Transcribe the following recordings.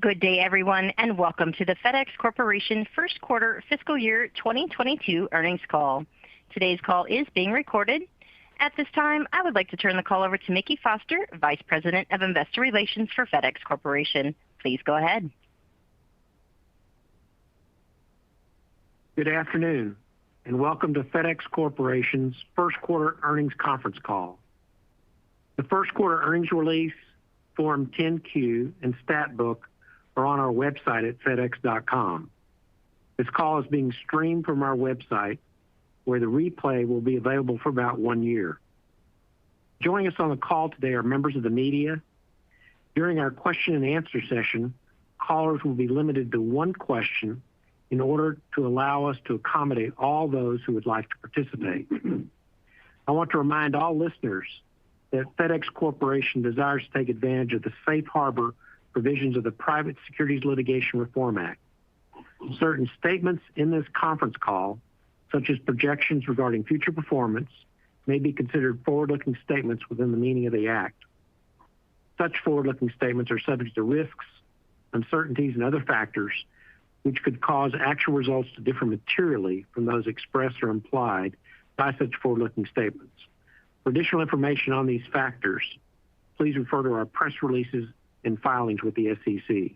Good day, everyone, and welcome to the FedEx Corporation First Quarter Fiscal Year 2022 Earnings Call. Today's call is being recorded. At this time, I would like to turn the call over to Mickey Foster, Vice President of Investor Relations for FedEx Corporation. Please go ahead. Good afternoon, and welcome to FedEx Corporation's First Quarter Earnings Conference Call. The first quarter earnings release, Form 10-Q, and stat book are on our website at fedex.com. This call is being streamed from our website, where the replay will be available for about 1 year. Joining us on the call today are members of the media. During our question and answer session, callers will be limited to one question in order to allow us to accommodate all those who would like to participate. I want to remind all listeners that FedEx Corporation desires to take advantage of the safe harbor provisions of the Private Securities Litigation Reform Act. Certain statements in this conference call, such as projections regarding future performance, may be considered forward-looking statements within the meaning of the Act. Such forward-looking statements are subject to risks, uncertainties, and other factors which could cause actual results to differ materially from those expressed or implied by such forward-looking statements. For additional information on these factors, please refer to our press releases and filings with the SEC.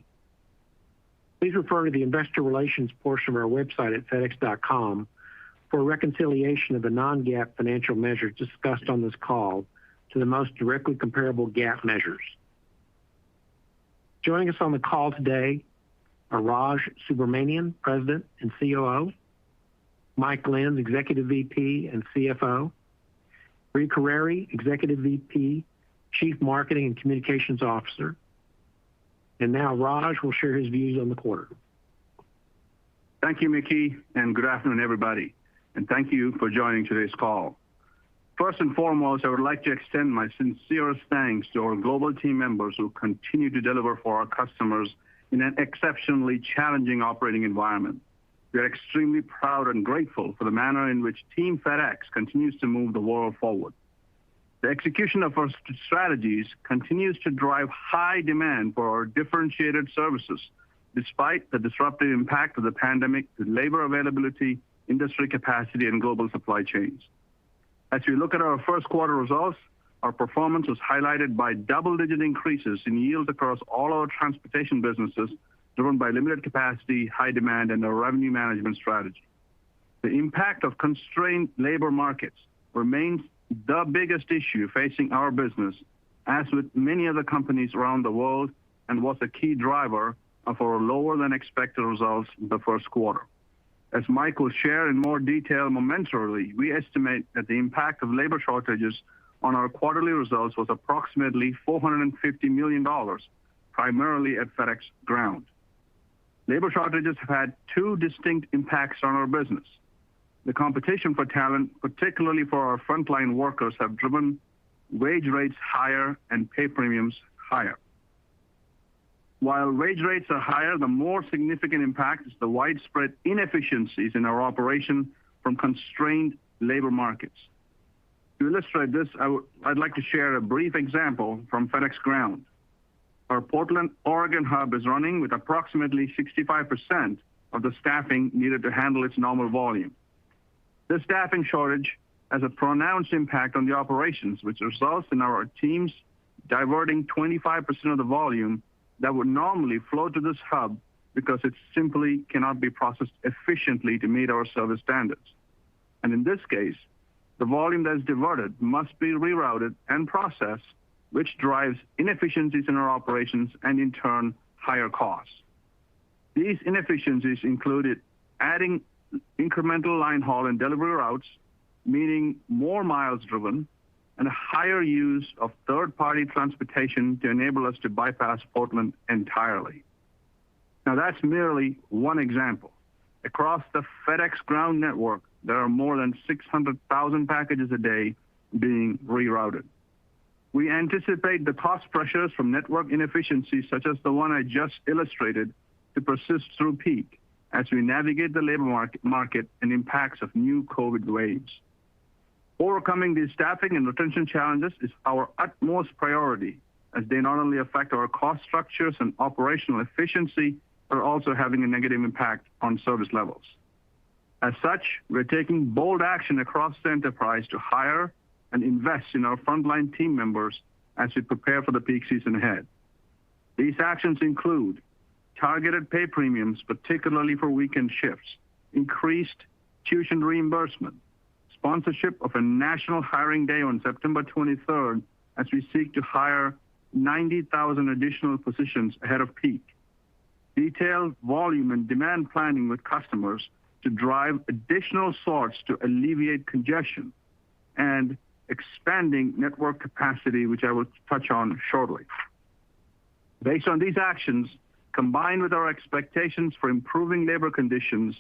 Please refer to the investor relations portion of our website at fedex.com for a reconciliation of the non-GAAP financial measures discussed on this call to the most directly comparable GAAP measures. Joining us on the call today are Raj Subramanian, President and COO, Mike Lenz, Executive VP and CFO, Brie Carere, Executive VP, Chief Marketing and Communications Officer. And now Raj will share his views on the quarter. Thank you, Mickey, and good afternoon, everybody. And thank you for joining today's call. First and foremost, I would like to extend my sincerest thanks to our global team members who continue to deliver for our customers in an exceptionally challenging operating environment. We are extremely proud and grateful for the manner in which Team FedEx continues to move the world forward. The execution of our strategies continues to drive high demand for our differentiated services, despite the disruptive impact of the pandemic to labor availability, industry capacity, and global supply chains. As we look at our first quarter results, our performance was highlighted by double-digit increases in yields across all our transportation businesses, driven by limited capacity, high demand, and our revenue management strategy. The impact of constrained labor markets remains the biggest issue facing our business, as with many other companies around the world, and was a key driver of our lower than expected results in the first quarter. As Mike will share in more detail momentarily, we estimate that the impact of labor shortages on our quarterly results was approximately $450 million, primarily at FedEx Ground. Labor shortages have had two distinct impacts on our business. The competition for talent, particularly for our frontline workers, have driven wage rates higher and pay premiums higher. While wage rates are higher, the more significant impact is the widespread inefficiencies in our operation from constrained labor markets. To illustrate this, I'd like to share a brief example from FedEx Ground. Our Portland, Oregon hub is running with approximately 65% of the staffing needed to handle its normal volume. This staffing shortage has a pronounced impact on the operations, which results in our teams diverting 25% of the volume that would normally flow to this hub because it simply cannot be processed efficiently to meet our service standards. And in this case, the volume that is diverted must be rerouted and processed, which drives inefficiencies in our operations and in turn, higher costs. These inefficiencies included adding incremental line haul and delivery routes, meaning more miles driven, and a higher use of third-party transportation to enable us to bypass Portland entirely. Now that's merely one example. Across the FedEx Ground network, there are more than 600,000 packages a day being rerouted. We anticipate the cost pressures from network inefficiencies such as the one I just illustrated to persist through peak as we navigate the labor market and impacts of new COVID waves. Overcoming these staffing and retention challenges is our utmost priority as they not only affect our cost structures and operational efficiency, but are also having a negative impact on service levels. As such, we're taking bold action across the enterprise to hire and invest in our frontline team members as we prepare for the peak season ahead. These actions include targeted pay premiums, particularly for weekend shifts, increased tuition reimbursement, sponsorship of a national hiring day on September 23rd as we seek to hire 90,000 additional positions ahead of peak, detailed volume and demand planning with customers to drive additional sorts to alleviate congestion, and expanding network capacity, which I will touch on shortly. Based on these actions, combined with our expectations for improving labor conditions,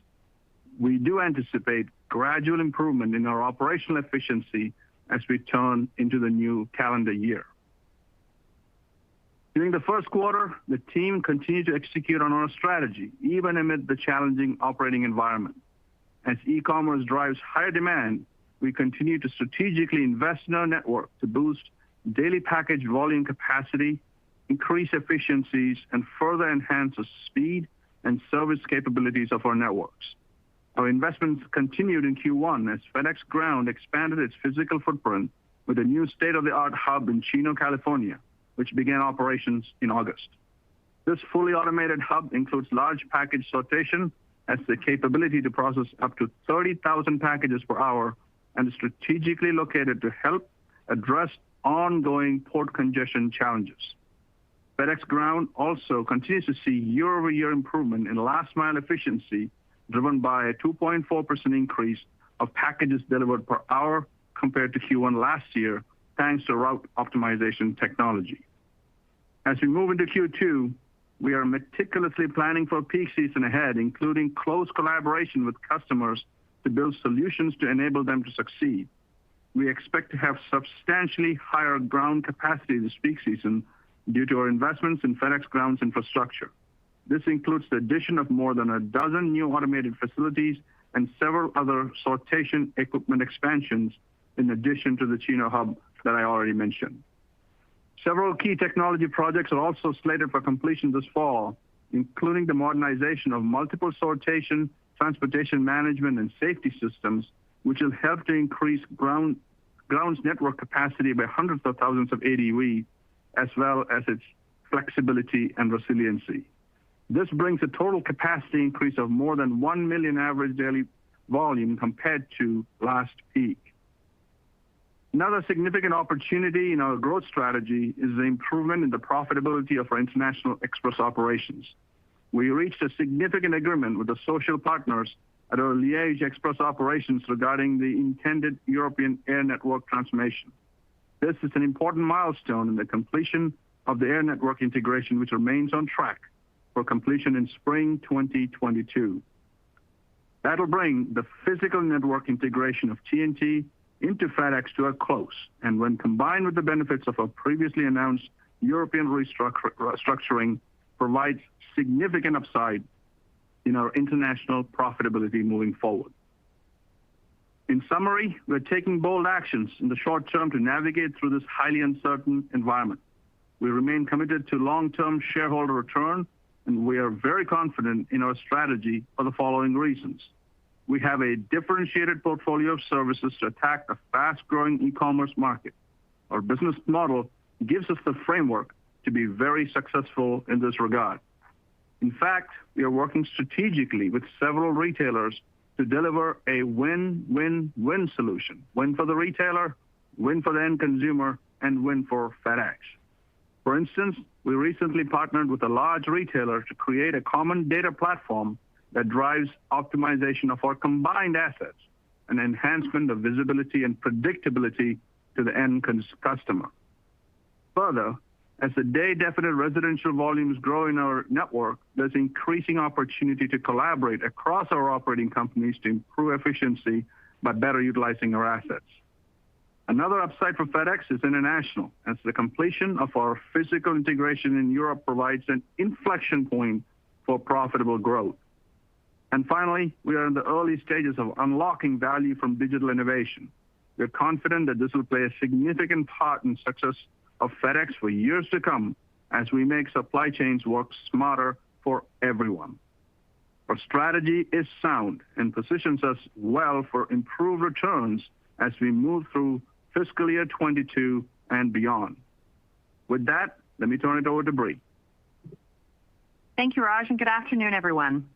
we do anticipate gradual improvement in our operational efficiency as we turn into the new calendar year. During the first quarter, the team continued to execute on our strategy, even amid the challenging operating environment. As e-commerce drives higher demand, we continue to strategically invest in our network to boost daily package volume capacity, increase efficiencies, and further enhance the speed and service capabilities of our networks. Our investments continued in Q1 as FedEx Ground expanded its physical footprint with a new state-of-the-art hub in Chino, California, which began operations in August. This fully automated hub includes large package sortation, has the capability to process up to 30,000 packages per hour, and is strategically located to help address ongoing port congestion challenges. FedEx Ground also continues to see year-over-year improvement in last mile efficiency, driven by a 2.4% increase of packages delivered per hour compared to Q1 last year, thanks to route optimization technology. As we move into Q2, we are meticulously planning for peak season ahead, including close collaboration with customers to build solutions to enable them to succeed. We expect to have substantially higher ground capacity this peak season due to our investments in FedEx Ground's infrastructure. This includes the addition of more than a dozen new automated facilities and several other sortation equipment expansions in addition to the Chino hub that I already mentioned. Several key technology projects are also slated for completion this fall, including the modernization of multiple sortation, transportation management, and safety systems, which will help to increase ground's network capacity by hundreds of thousands of ADV, as well as its flexibility and resiliency. This brings a total capacity increase of more than 1 million average daily volume compared to last peak. Another significant opportunity in our growth strategy is the improvement in the profitability of our international express operations. We reached a significant agreement with the social partners at our Liège express operations regarding the intended European air network transformation. This is an important milestone in the completion of the air network integration, which remains on track for completion in spring 2022. That'll bring the physical network integration of TNT into FedEx to a close, and when combined with the benefits of a previously announced European restructuring, provides significant upside in our international profitability moving forward. In summary, we're taking bold actions in the short term to navigate through this highly uncertain environment. We remain committed to long-term shareholder return, and we are very confident in our strategy for the following reasons. We have a differentiated portfolio of services to attack the fast-growing e-commerce market. Our business model gives us the framework to be very successful in this regard. In fact, we are working strategically with several retailers to deliver a win-win-win solution. Win for the retailer, win for the end consumer, and win for FedEx. For instance, we recently partnered with a large retailer to create a common data platform that drives optimization of our combined assets and enhancement of visibility and predictability to the end customer. Further, as the day-definite residential volumes grow in our network, there's increasing opportunity to collaborate across our operating companies to improve efficiency by better utilizing our assets. Another upside for FedEx is international, as the completion of our physical integration in Europe provides an inflection point for profitable growth. And finally, we are in the early stages of unlocking value from digital innovation. We're confident that this will play a significant part in success of FedEx for years to come as we make supply chains work smarter for everyone. Our strategy is sound and positions us well for improved returns as we move through fiscal year 22 and beyond. With that, let me turn it over to Brie. Thank you, Raj, and good afternoon, everyone.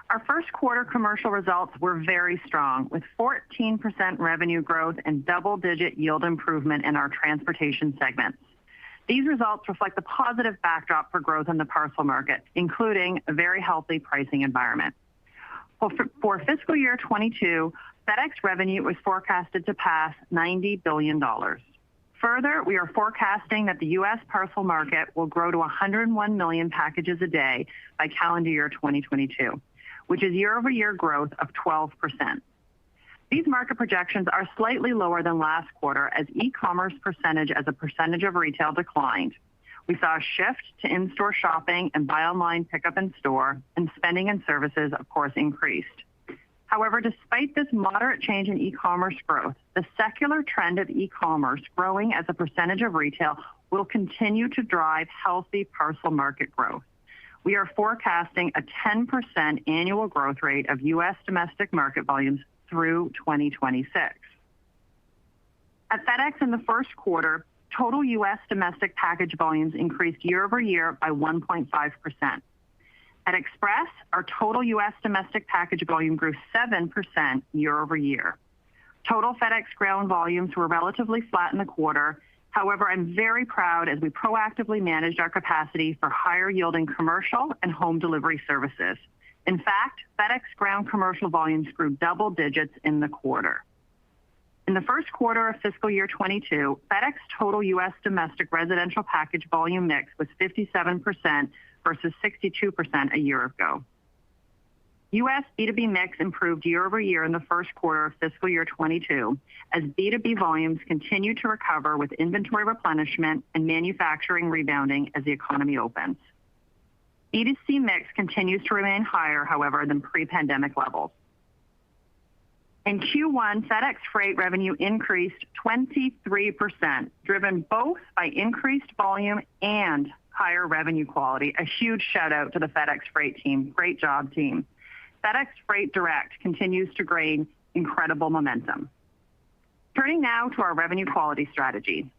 Our first quarter commercial results were very strong, with 14% revenue growth and double-digit yield improvement in our transportation segments. These results reflect the positive backdrop for growth in the parcel market, including a very healthy pricing environment. For fiscal year 22, FedEx revenue was forecasted to pass $90 billion. Further, we are forecasting that the U.S. parcel market will grow to 101 million packages a day by calendar year 2022, which is year-over-year growth of 12%. These market projections are slightly lower than last quarter as e-commerce percentage as a percentage of retail declined. We saw a shift to in-store shopping and buy online, pickup in store, and spending and services, of course, increased. However, despite this moderate change in e-commerce growth, the secular trend of e-commerce growing as a percentage of retail will continue to drive healthy parcel market growth. We are forecasting a 10% annual growth rate of U.S. domestic market volumes through 2026. At FedEx in the first quarter, total U.S. domestic package volumes increased year over year by 1.5%. At Express, our total U.S. domestic package volume grew 7% year over year. Total FedEx Ground volumes were relatively flat in the quarter. However, I'm very proud as we proactively managed our capacity for higher yielding commercial and home delivery services. In fact, FedEx Ground commercial volumes grew double digits in the quarter. In the first quarter of fiscal year 22, FedEx total U.S. domestic residential package volume mix was 57% versus 62% a year ago. U.S. B2B mix improved year over year in the first quarter of fiscal year 22 as B2B volumes continue to recover with inventory replenishment and manufacturing rebounding as the economy opens. B2C mix continues to remain higher, however, than pre-pandemic levels. In Q1, FedEx Freight revenue increased 23%, driven both by increased volume and higher revenue quality. A huge shout out to the FedEx Freight team. Great job, team. FedEx Freight Direct continues to gain incredible momentum. Turning now to our revenue quality strategy.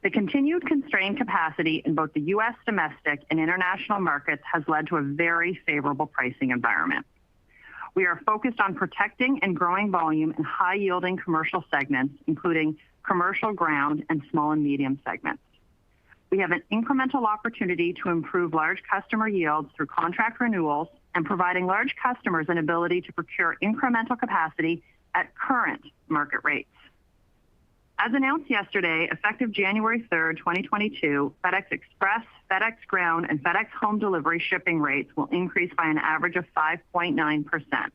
The continued constrained capacity in both the U.S. domestic and international markets has led to a very favorable pricing environment. We are focused on protecting and growing volume in high-yielding commercial segments, including commercial ground and small and medium segments. We have an incremental opportunity to improve large customer yields through contract renewals and providing large customers an ability to procure incremental capacity at current market rates. As announced yesterday, effective January 3rd, 2022, FedEx Express, FedEx Ground, and FedEx Home Delivery shipping rates will increase by an average of 5.9%,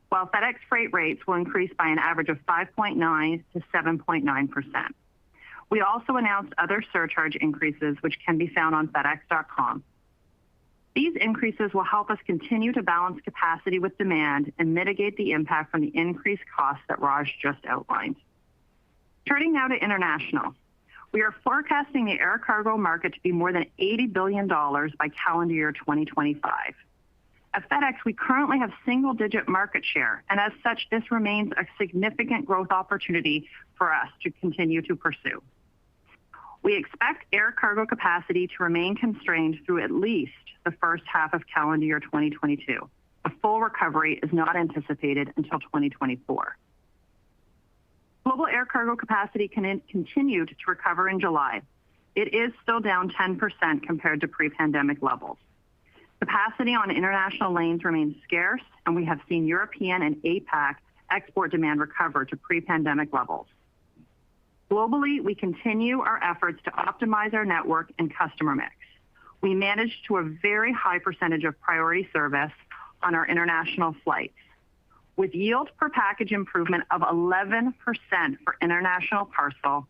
while FedEx Freight rates will increase by an average of 5.9 to 7.9%. We also announced other surcharge increases, which can be found on FedEx.com. These increases will help us continue to balance capacity with demand and mitigate the impact from the increased costs that Raj just outlined. Turning now to international. We are forecasting the air cargo market to be more than $80 billion by calendar year 2025. At FedEx, we currently have single-digit market share, and as such, this remains a significant growth opportunity for us to continue to pursue. We expect air cargo capacity to remain constrained through at least the first half of calendar year 2022. A full recovery is not anticipated until 2024. Global air cargo capacity continued to recover in July. It is still down 10% compared to pre-pandemic levels. Capacity on international lanes remains scarce, and we have seen European and APAC export demand recover to pre-pandemic levels. Globally, we continue our efforts to optimize our network and customer mix. We managed to a very high percentage of priority service on our international flights, with yield per package improvement of 11% for international parcel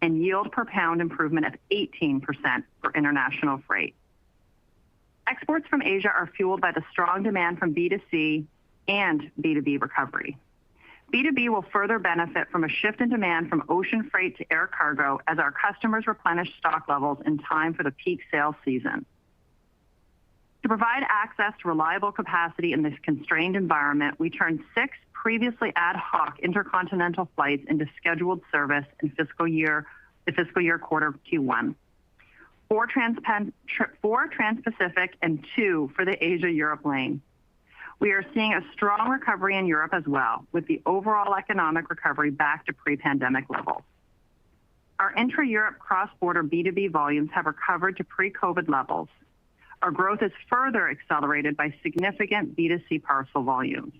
and yield per pound improvement of 18% for international freight. Exports from Asia are fueled by the strong demand from B2C and B2B recovery. B2B will further benefit from a shift in demand from ocean freight to air cargo as our customers replenish stock levels in time for the peak sales season. To provide access to reliable capacity in this constrained environment, we turned 6 previously ad hoc intercontinental flights into scheduled service in the fiscal year quarter Q1. 4 Trans-Pacific and 2 for the Asia-Europe lane. We are seeing a strong recovery in Europe as well, with the overall economic recovery back to pre-pandemic levels. Our intra-Europe cross-border B2B volumes have recovered to pre-COVID levels. Our growth is further accelerated by significant B2C parcel volumes.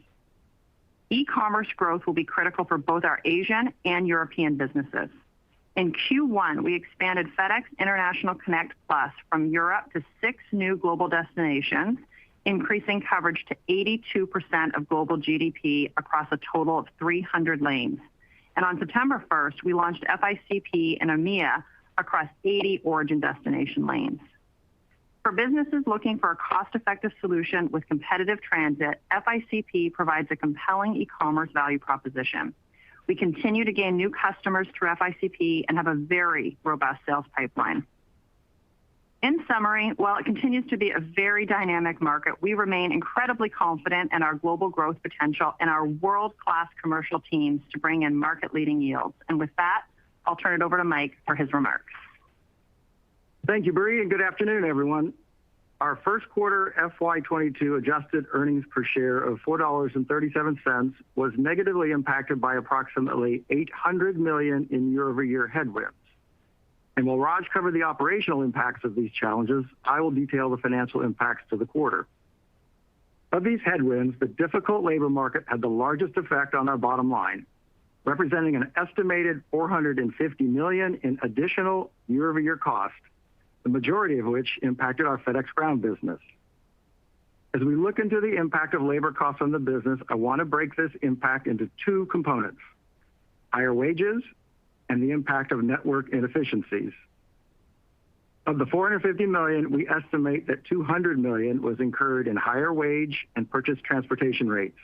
E-commerce growth will be critical for both our Asian and European businesses. In Q1, we expanded FedEx International Connect Plus from Europe to 6 new global destinations, increasing coverage to 82% of global GDP across a total of 300 lanes. And on September 1st, we launched FICP in EMEA across 80 origin destination lanes. For businesses looking for a cost-effective solution with competitive transit, FICP provides a compelling e-commerce value proposition. We continue to gain new customers through FICP and have a very robust sales pipeline. In summary, while it continues to be a very dynamic market, we remain incredibly confident in our global growth potential and our world-class commercial teams to bring in market-leading yields. And with that, I'll turn it over to Mike for his remarks. Thank you, Brie, and good afternoon, everyone. Our first quarter FY22 adjusted earnings per share of $4.37 was negatively impacted by approximately $800 million in year-over-year headwinds. And while Raj covered the operational impacts of these challenges, I will detail the financial impacts to the quarter. Of these headwinds, the difficult labor market had the largest effect on our bottom line, representing an estimated $450 million in additional year-over-year cost, the majority of which impacted our FedEx Ground business. As we look into the impact of labor costs on the business, I want to break this impact into 2 components: higher wages and the impact of network inefficiencies. Of the $450 million, we estimate that $200 million was incurred in higher wage and purchase transportation rates.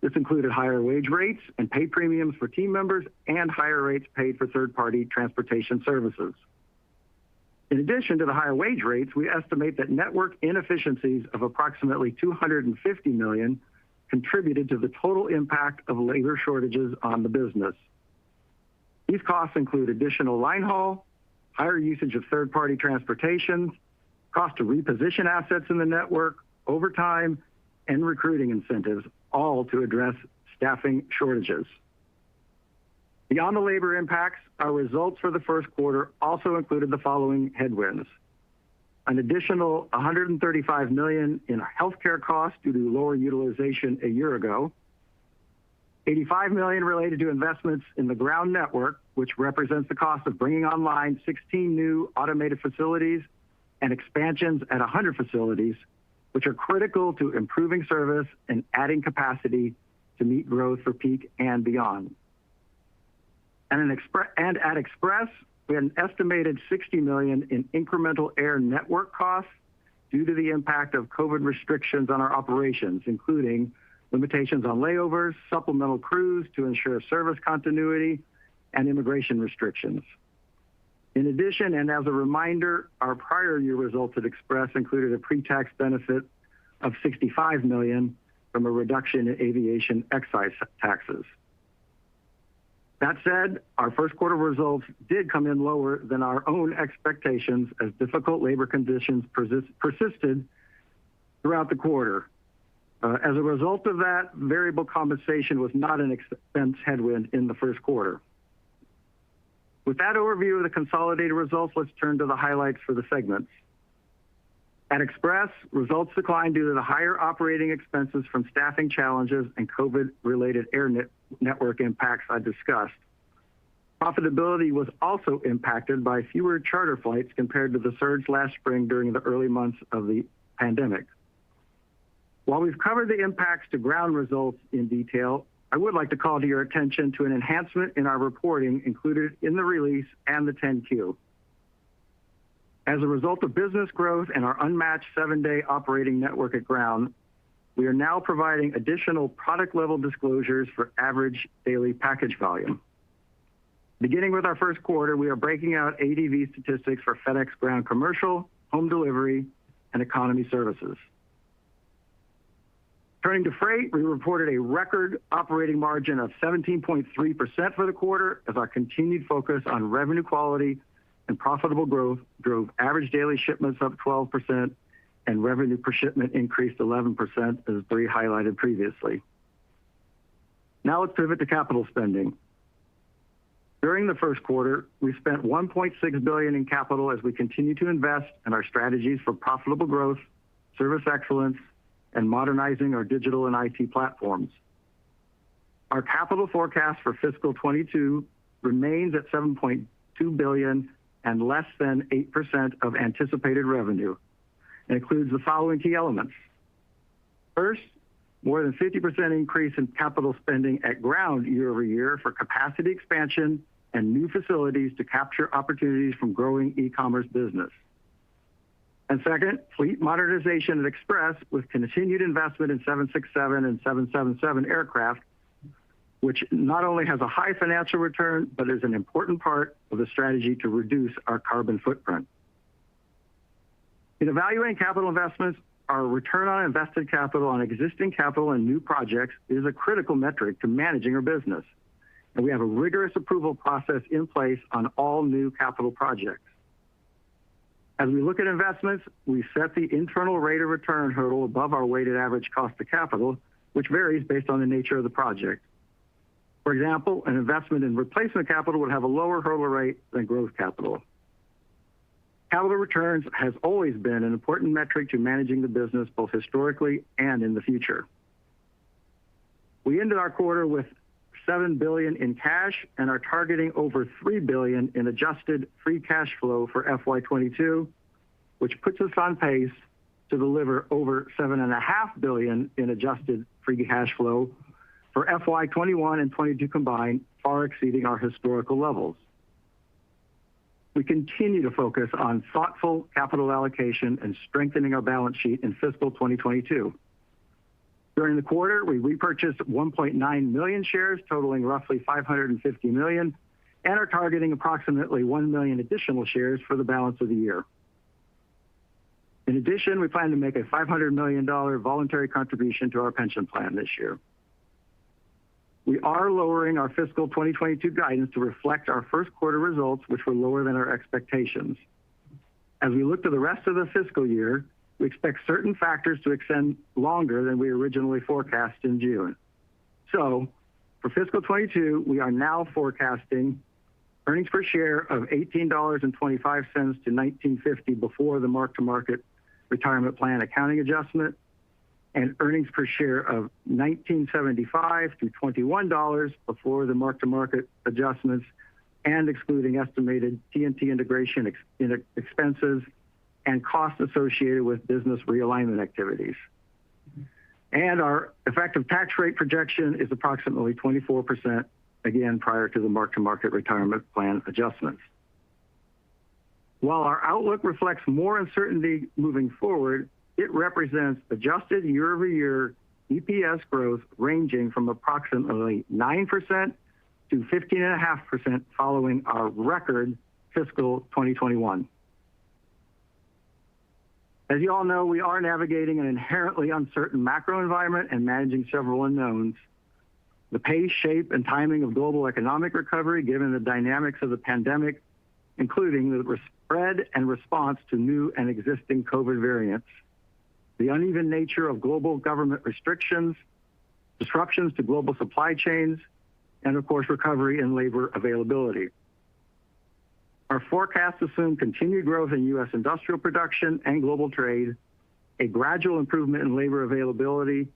This included higher wage rates and pay premiums for team members and higher rates paid for third-party transportation services. In addition to the higher wage rates, we estimate that network inefficiencies of approximately $250 million contributed to the total impact of labor shortages on the business. These costs include additional line haul, higher usage of third-party transportation, cost to reposition assets in the network, overtime, and recruiting incentives, all to address staffing shortages. Beyond the labor impacts, our results for the first quarter also included the following headwinds: an additional $135 million in healthcare costs due to lower utilization a year ago, $85 million related to investments in the ground network, which represents the cost of bringing online 16 new automated facilities and expansions at 100 facilities, which are critical to improving service and adding capacity to meet growth for peak and beyond. And at Express, we had an estimated $60 million in incremental air network costs due to the impact of COVID restrictions on our operations, including limitations on layovers, supplemental crews to ensure service continuity, and immigration restrictions. In addition, and as a reminder, our prior year results at Express included a pre-tax benefit of $65 million from a reduction in aviation excise taxes. That said, our first quarter results did come in lower than our own expectations as difficult labor conditions persisted throughout the quarter. As a result of that, variable compensation was not an expense headwind in the first quarter. With that overview of the consolidated results, let's turn to the highlights for the segments. At Express, results declined due to the higher operating expenses from staffing challenges and COVID-related air network impacts I discussed. Profitability was also impacted by fewer charter flights compared to the surge last spring during the early months of the pandemic. While we've covered the impacts to ground results in detail, I would like to call to your attention to an enhancement in our reporting included in the release and the 10-Q. As a result of business growth and our unmatched 7-day operating network at Ground, we are now providing additional product-level disclosures for average daily package volume. Beginning with our first quarter, we are breaking out ADV statistics for FedEx Ground Commercial, Home Delivery, and Economy Services. Turning to freight, we reported a record operating margin of 17.3% for the quarter as our continued focus on revenue quality and profitable growth drove average daily shipments up 12% and revenue per shipment increased 11%, as Brie highlighted previously. Now let's pivot to capital spending. During the first quarter, we spent $1.6 billion in capital as we continue to invest in our strategies for profitable growth, service excellence, and modernizing our digital and IT platforms. Our capital forecast for fiscal 22 remains at $7.2 billion and less than 8% of anticipated revenue. It includes the following key elements. First, more than 50% increase in capital spending at Ground year over year for capacity expansion and new facilities to capture opportunities from growing e-commerce business. And second, fleet modernization at Express with continued investment in 767 and 777 aircraft, which not only has a high financial return, but is an important part of the strategy to reduce our carbon footprint. In evaluating capital investments, our return on invested capital on existing capital and new projects is a critical metric to managing our business. And we have a rigorous approval process in place on all new capital projects. As we look at investments, we set the internal rate of return hurdle above our weighted average cost of capital, which varies based on the nature of the project. For example, an investment in replacement capital would have a lower hurdle rate than growth capital. Capital returns has always been an important metric to managing the business, both historically and in the future. We ended our quarter with $7 billion in cash and are targeting over $3 billion in adjusted free cash flow for FY22, which puts us on pace to deliver over $7.5 billion in adjusted free cash flow for FY21 and 22 combined, far exceeding our historical levels. We continue to focus on thoughtful capital allocation and strengthening our balance sheet in fiscal 2022. During the quarter, we repurchased 1.9 million shares, totaling roughly $550 million, and are targeting approximately 1 million additional shares for the balance of the year. In addition, we plan to make a $500 million voluntary contribution to our pension plan this year. We are lowering our fiscal 2022 guidance to reflect our first quarter results, which were lower than our expectations. As we look to the rest of the fiscal year, we expect certain factors to extend longer than we originally forecast in June. So, for fiscal 22, we are now forecasting earnings per share of $18.25 to $19.50 before the mark-to-market retirement plan accounting adjustment, and earnings per share of $19.75 to $21 before the mark-to-market adjustments and excluding estimated TNT integration expenses and costs associated with business realignment activities. And our effective tax rate projection is approximately 24%, again, prior to the mark-to-market retirement plan adjustments. While our outlook reflects more uncertainty moving forward, it represents adjusted year-over-year EPS growth ranging from approximately 9% to 15.5% following our record fiscal 2021. As you all know, we are navigating an inherently uncertain macro environment and managing several unknowns. The pace, shape, and timing of global economic recovery, given the dynamics of the pandemic, including the spread and response to new and existing COVID variants, the uneven nature of global government restrictions, disruptions to global supply chains, and of course, recovery in labor availability. Our forecasts assume continued growth in U.S. industrial production and global trade, a gradual improvement in labor availability,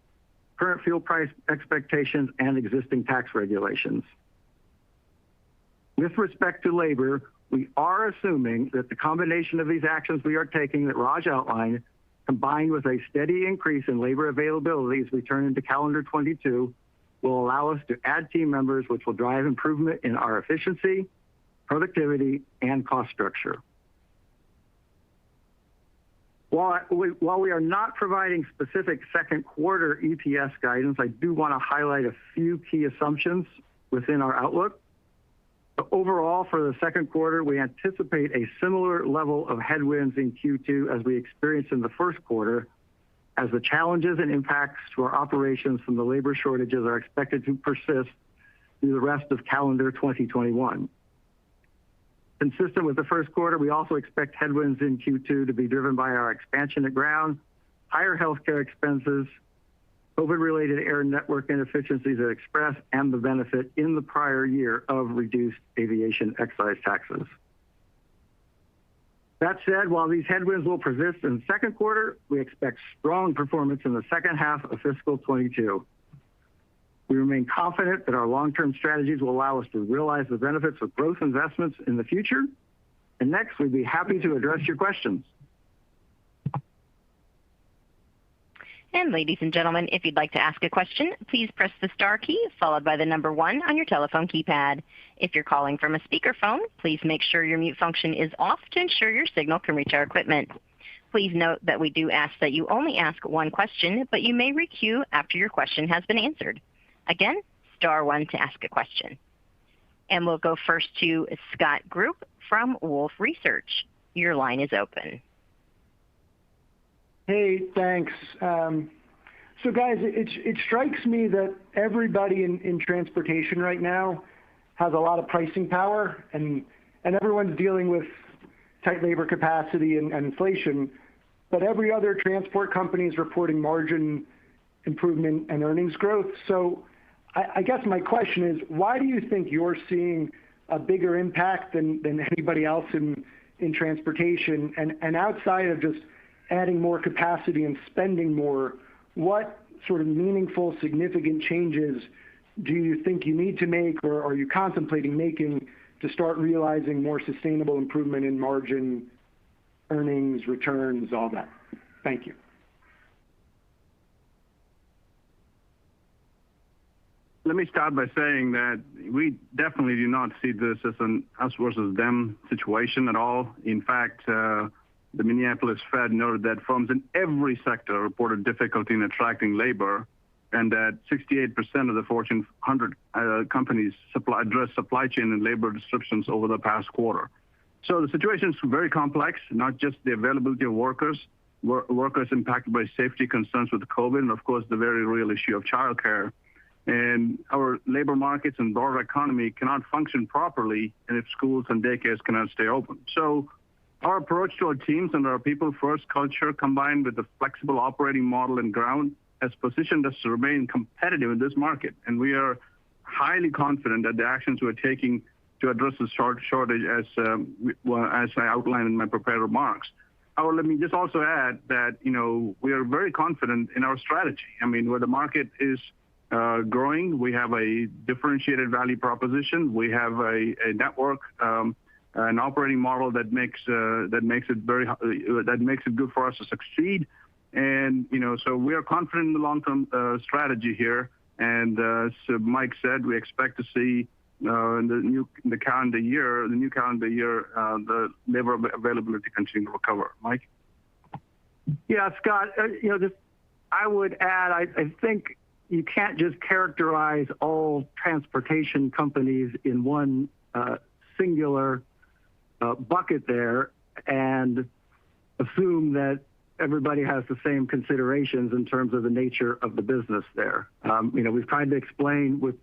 current fuel price expectations, and existing tax regulations. With respect to labor, we are assuming that the combination of these actions we are taking that Raj outlined, combined with a steady increase in labor availability as we turn into calendar 22, will allow us to add team members, which will drive improvement in our efficiency, productivity, and cost structure. While we are not providing specific second quarter EPS guidance, I do want to highlight a few key assumptions within our outlook. Overall, for the second quarter, we anticipate a similar level of headwinds in Q2 as we experienced in the first quarter, as the challenges and impacts to our operations from the labor shortages are expected to persist through the rest of calendar 2021. Consistent with the first quarter, we also expect headwinds in Q2 to be driven by our expansion at Ground, higher healthcare expenses, COVID-related air network inefficiencies at Express, and the benefit in the prior year of reduced aviation excise taxes. That said, while these headwinds will persist in the second quarter, we expect strong performance in the second half of fiscal 22. We remain confident that our long-term strategies will allow us to realize the benefits of growth investments in the future. And next, we'd be happy to address your questions. And ladies and gentlemen, if you'd like to ask a question, please press the star key followed by the number 1 on your telephone keypad. If you're calling from a speakerphone, please make sure your mute function is off to ensure your signal can reach our equipment. Please note that we do ask that you only ask one question, but you may re-queue after your question has been answered. Again, star 1 to ask a question. And we'll go first to Scott Group from Wolfe Research. Your line is open. Hey, thanks. So guys, it strikes me that everybody in transportation right now has a lot of pricing power, and everyone's dealing with tight labor capacity and inflation, but every other transport company is reporting margin improvement and earnings growth. So I guess my question is, why do you think you're seeing a bigger impact than anybody else in transportation? And outside of just adding more capacity and spending more, what sort of meaningful, significant changes do you think you need to make, or are you contemplating making, to start realizing more sustainable improvement in margin, earnings, returns, all that? Thank you. Let me start by saying that we definitely do not see this as an us versus them situation at all. In fact, the Minneapolis Fed noted that firms in every sector reported difficulty in attracting labor, and that 68% of the Fortune 100 companies addressed supply chain and labor disruptions over the past quarter. So the situation is very complex, not just the availability of workers impacted by safety concerns with COVID, and of course the very real issue of childcare. And our labor markets and broader economy cannot function properly, and if schools and daycares cannot stay open. So our approach to our teams and our people-first culture, combined with the flexible operating model and Ground, has positioned us to remain competitive in this market. And we are highly confident that the actions we're taking to address the shortage, as I outlined in my prepared remarks. However, let me just also add that, we are very confident in our strategy. I mean, where the market is growing, we have a differentiated value proposition. We have a network, an operating model that makes it good for us to succeed. And so we are confident in the long-term strategy here. And so Mike said, we expect to see in the new calendar year, the labor availability continue to recover. Mike? Yeah, Scott. I would add, I think you can't just characterize all transportation companies in one singular bucket there and assume that everybody has the same considerations in terms of the nature of the business there. We've tried to explain with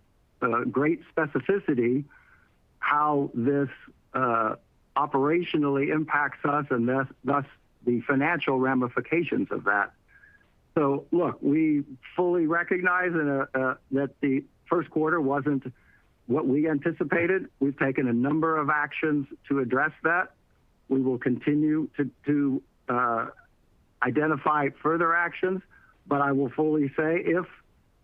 great specificity how this operationally impacts us and thus the financial ramifications of that. So look, we fully recognize that the first quarter wasn't what we anticipated. We've taken a number of actions to address that. We will continue to identify further actions, but I will fully say if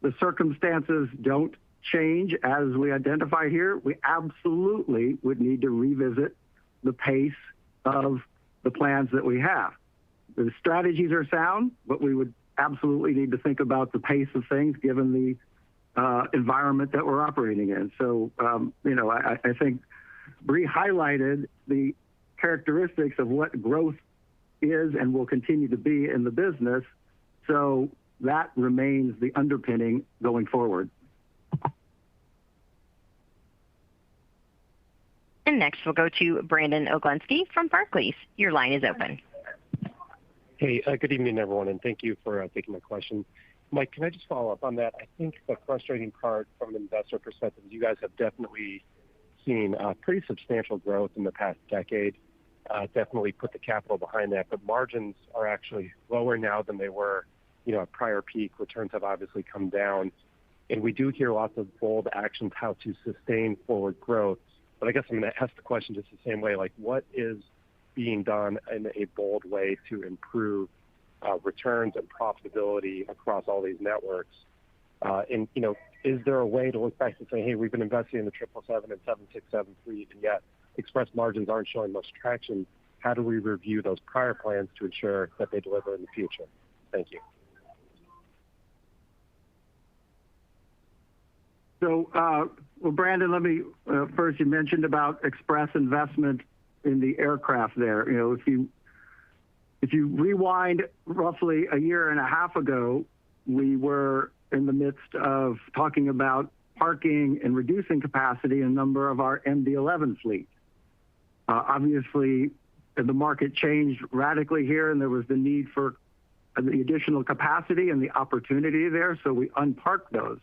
the circumstances don't change as we identify here, we absolutely would need to revisit the pace of the plans that we have. The strategies are sound, but we would absolutely need to think about the pace of things given the environment that we're operating in. So, I think Bree highlighted the characteristics of what growth is and will continue to be in the business. So that remains the underpinning going forward. And next we'll go to Brandon Oglenski from Barclays. Your line is open. Hey, good evening, everyone, and thank you for taking my question. Mike, can I just follow up on that? I think the frustrating part from an investor perspective is you guys have definitely seen pretty substantial growth in the past decade, definitely put the capital behind that, but margins are actually lower now than they were, at prior peak. Returns have obviously come down, and we do hear lots of bold actions how to sustain forward growth. But I guess I'm going to ask the question just the same way, like what is being done in a bold way to improve returns and profitability across all these networks? And, is there a way to look back and say, hey, we've been investing in the 777 and 767 fleet, and yet express margins aren't showing much traction? How do we review those prior plans to ensure that they deliver in the future? Thank you. So, well, Brandon, let me first, you mentioned about express investment in the aircraft there. If you rewind roughly a year and a half ago, we were in the midst of talking about parking and reducing capacity in a number of our MD-11 fleet. Obviously, the market changed radically here, and there was the need for the additional capacity and the opportunity there, so we unparked those.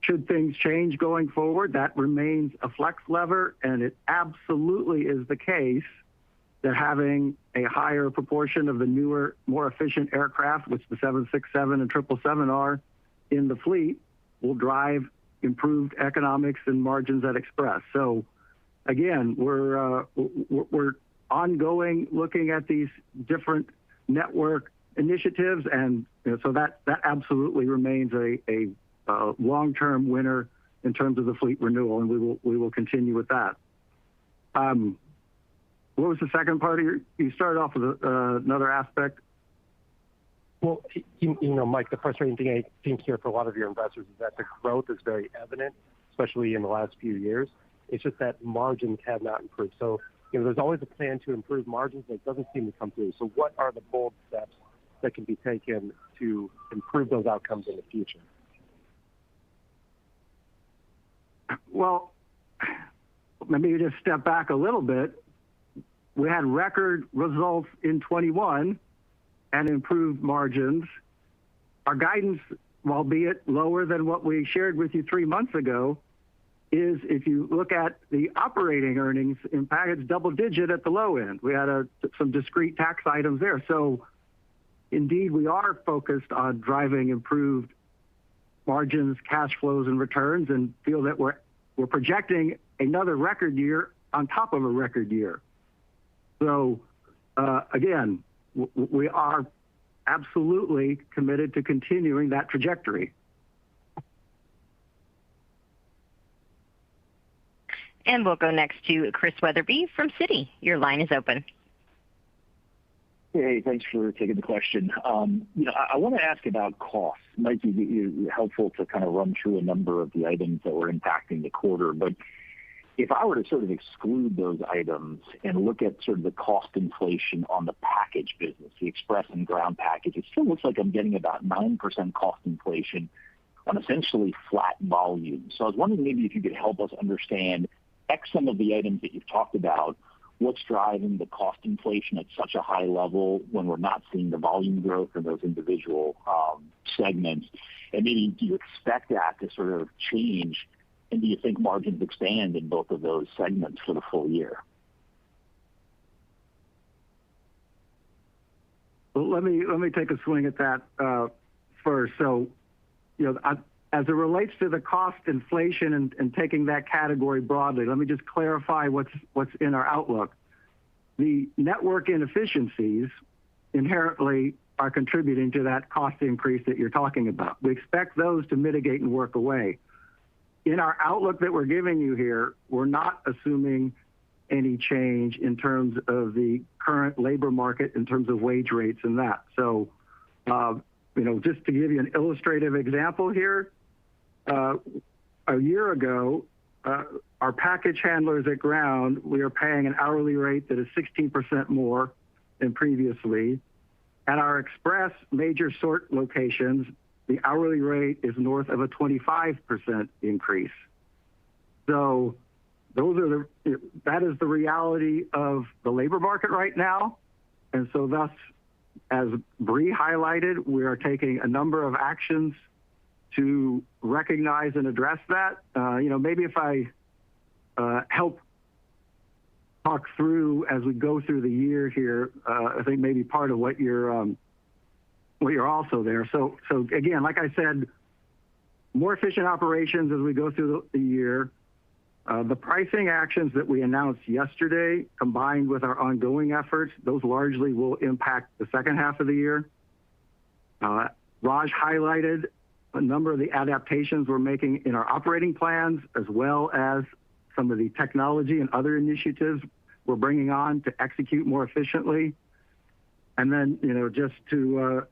Should things change going forward, that remains a flex lever, and it absolutely is the case that having a higher proportion of the newer, more efficient aircraft, which the 767 and 777 are, in the fleet will drive improved economics and margins at Express. So again, we're ongoing looking at these different network initiatives, and so that absolutely remains a long-term winner in terms of the fleet renewal, and we will continue with that. What was the second part of you started off with another aspect? Well, Mike, the frustrating thing I think here for a lot of your investors is that the growth is very evident, especially in the last few years. It's just that margins have not improved. So, there's always a plan to improve margins, but it doesn't seem to come through. So what are the bold steps that can be taken to improve those outcomes in the future? Well, let me just step back a little bit. We had record results in 21 and improved margins. Our guidance, albeit lower than what we shared with you 3 months ago, is if you look at the operating earnings impact, it's double digit at the low end. We had some discrete tax items there. So indeed, we are focused on driving improved margins, cash flows, and returns, and feel that we're projecting another record year on top of a record year. So again, we are absolutely committed to continuing that trajectory. And we'll go next to Chris Wetherbee from Citi. Your line is open. Hey, thanks for taking the question. I want to ask about costs. It might be helpful to kind of run through a number of the items that were impacting the quarter. But if I were to sort of exclude those items and look at sort of the cost inflation on the package business, the express and ground package, it still looks like I'm getting about 9% cost inflation on essentially flat volume. So I was wondering maybe if you could help us understand X some of the items that you've talked about. What's driving the cost inflation at such a high level when we're not seeing the volume growth in those individual segments? And maybe do you expect that to sort of change? And do you think margins expand in both of those segments for the full year? Well, let me take a swing at that first. So, as it relates to the cost inflation and taking that category broadly, let me just clarify what's in our outlook. The network inefficiencies inherently are contributing to that cost increase that you're talking about. We expect those to mitigate and work away. In our outlook that we're giving you here, we're not assuming any change in terms of the current labor market, in terms of wage rates and that. So, just to give you an illustrative example here, a year ago, our package handlers at ground, we are paying an hourly rate that is 16% more than previously. At our Express major sort locations, the hourly rate is north of a 25% increase. So that is the reality of the labor market right now. And so thus, as Bree highlighted, we are taking a number of actions to recognize and address that. Maybe if I help talk through as we go through the year here, I think maybe part of what you're also there. So again, like I said, more efficient operations as we go through the year. The pricing actions that we announced yesterday, combined with our ongoing efforts, those largely will impact the second half of the year. Raj highlighted a number of the adaptations we're making in our operating plans, as well as some of the technology and other initiatives we're bringing on to execute more efficiently. And then, just to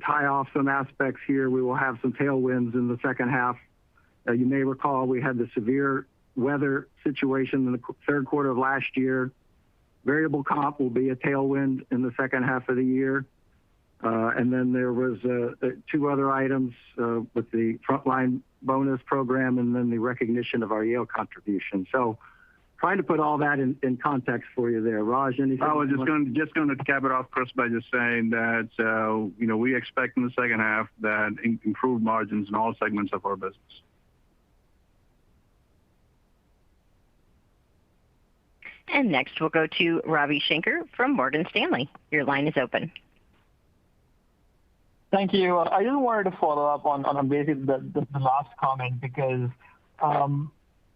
tie off some aspects here, we will have some tailwinds in the second half. You may recall we had the severe weather situation in the third quarter of last year. Variable comp will be a tailwind in the second half of the year. And then there was two other items with the frontline bonus program and then the recognition of our Yale contribution. So trying to put all that in context for you there. Raj, anything? I was just going to cap it off, Chris, by just saying that, we expect in the second half that improved margins in all segments of our business. And next we'll go to Ravi Shankar from Morgan Stanley. Your line is open. Thank you. I just wanted to follow up on basically the last comment because,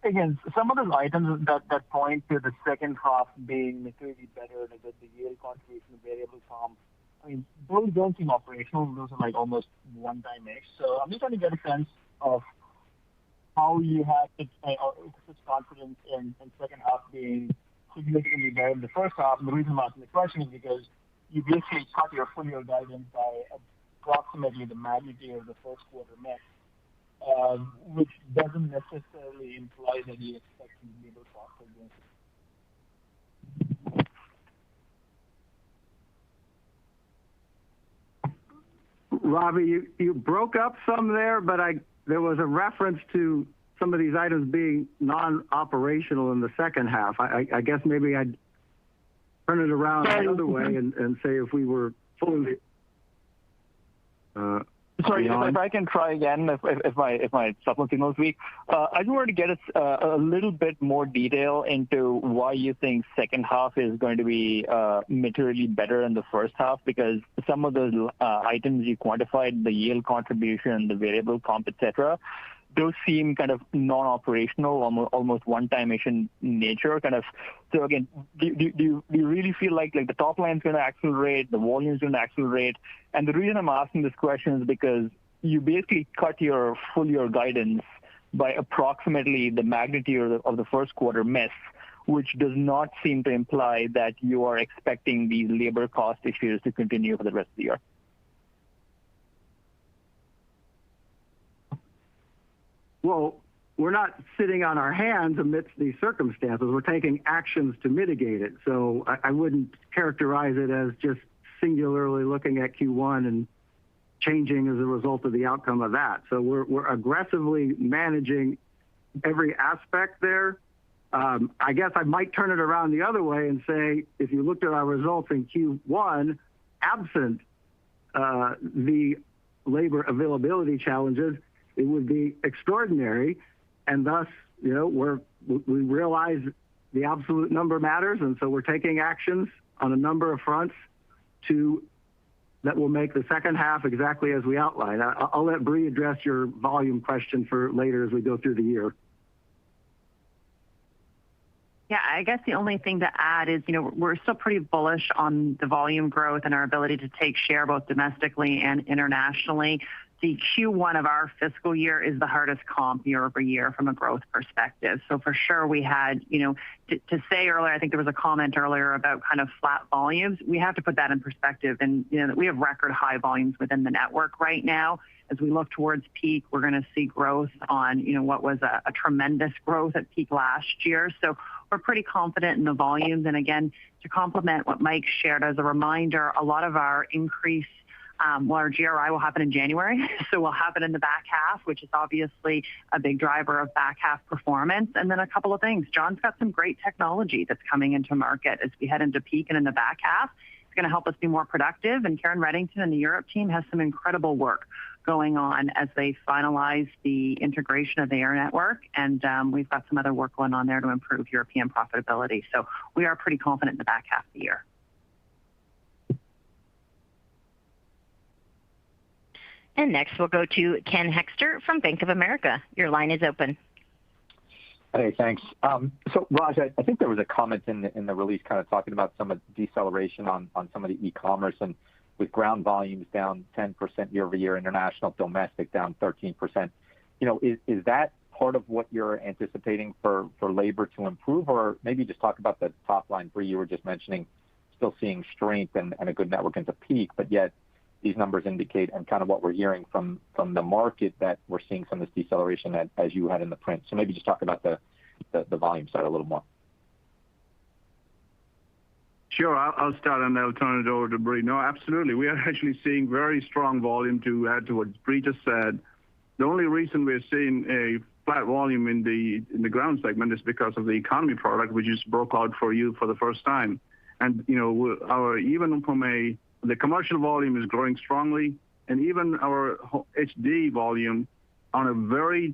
again, some of those items that point to the second half being materially better, like the yield contribution, the variable comp, those don't seem operational. Those are like almost one-time-ish. So I'm just trying to get a sense of how you have such confidence in second half being significantly better than the first half. And the reason I'm asking the question is because you basically cut your full year guidance by approximately the magnitude of the first quarter mix, which doesn't necessarily imply that you expect to be able to offer this. Ravi, you broke up some there, but there was a reference to some of these items being non-operational in the second half. I guess maybe I'd turn it around the other way and say if we were fully... Sorry, if I can try again, if my supplement signal is weak. I just wanted to get a little bit more detail into why you think second half is going to be materially better than the first half, because some of those items you quantified, the yield contribution, the variable comp, et cetera, those seem kind of non-operational, almost one-time-ish in nature. So again, do you really feel like the top line is going to accelerate, the volume is going to accelerate? And the reason I'm asking this question is because you basically cut your full year guidance by approximately the magnitude of the first quarter miss, which does not seem to imply that you are expecting these labor cost issues to continue for the rest of the year. Well, we're not sitting on our hands amidst these circumstances. We're taking actions to mitigate it. So I wouldn't characterize it as just singularly looking at Q1 and changing as a result of the outcome of that. So we're aggressively managing every aspect there. I guess I might turn it around the other way and say, if you looked at our results in Q1, absent the labor availability challenges, it would be extraordinary, and thus, we realize the absolute number matters, and so we're taking actions on a number of fronts that will make the second half exactly as we outlined. I'll let Bree address your volume question for later as we go through the year. Yeah, I guess the only thing to add is, we're still pretty bullish on the volume growth and our ability to take share both domestically and internationally. The Q1 of our fiscal year is the hardest comp year over year from a growth perspective. So for sure we had, to say earlier, I think there was a comment earlier about kind of flat volumes. We have to put that in perspective. And, we have record high volumes within the network right now. As we look towards peak, we're going to see growth on, what was a tremendous growth at peak last year. So we're pretty confident in the volumes. And again, to complement what Mike shared as a reminder, a lot of our increase, our GRI will happen in January, so will happen in the back half, which is obviously a big driver of back half performance. And then a couple of things. John's got some great technology that's coming into market as we head into peak and in the back half. It's going to help us be more productive. And Karen Reddington and the Europe team has some incredible work going on as they finalize the integration of the air network. And we've got some other work going on there to improve European profitability. So we are pretty confident in the back half of the year. And next we'll go to Ken Hexter from Bank of America. Your line is open. Hey, thanks. So, Raj, I think there was a comment in the release kind of talking about some of the deceleration on some of the e-commerce, and with ground volumes down 10% year over year, international, domestic down 13%. You know, is that part of what you're anticipating for labor to improve, or maybe just talk about the top line? Bree, you were just mentioning still seeing strength and a good network into peak, but yet these numbers indicate, and kind of what we're hearing from the market, that we're seeing some of this deceleration as you had in the print. So maybe just talk about the volume side a little more. Sure, I'll start and I'll turn it over to Bree. No, absolutely. We are actually seeing very strong volume. To add to what Bree just said, the only reason we're seeing a flat volume in the ground segment is because of the economy product, which just broke out for you for the first time. And you know, even from the commercial volume is growing strongly, and even our HD volume on a very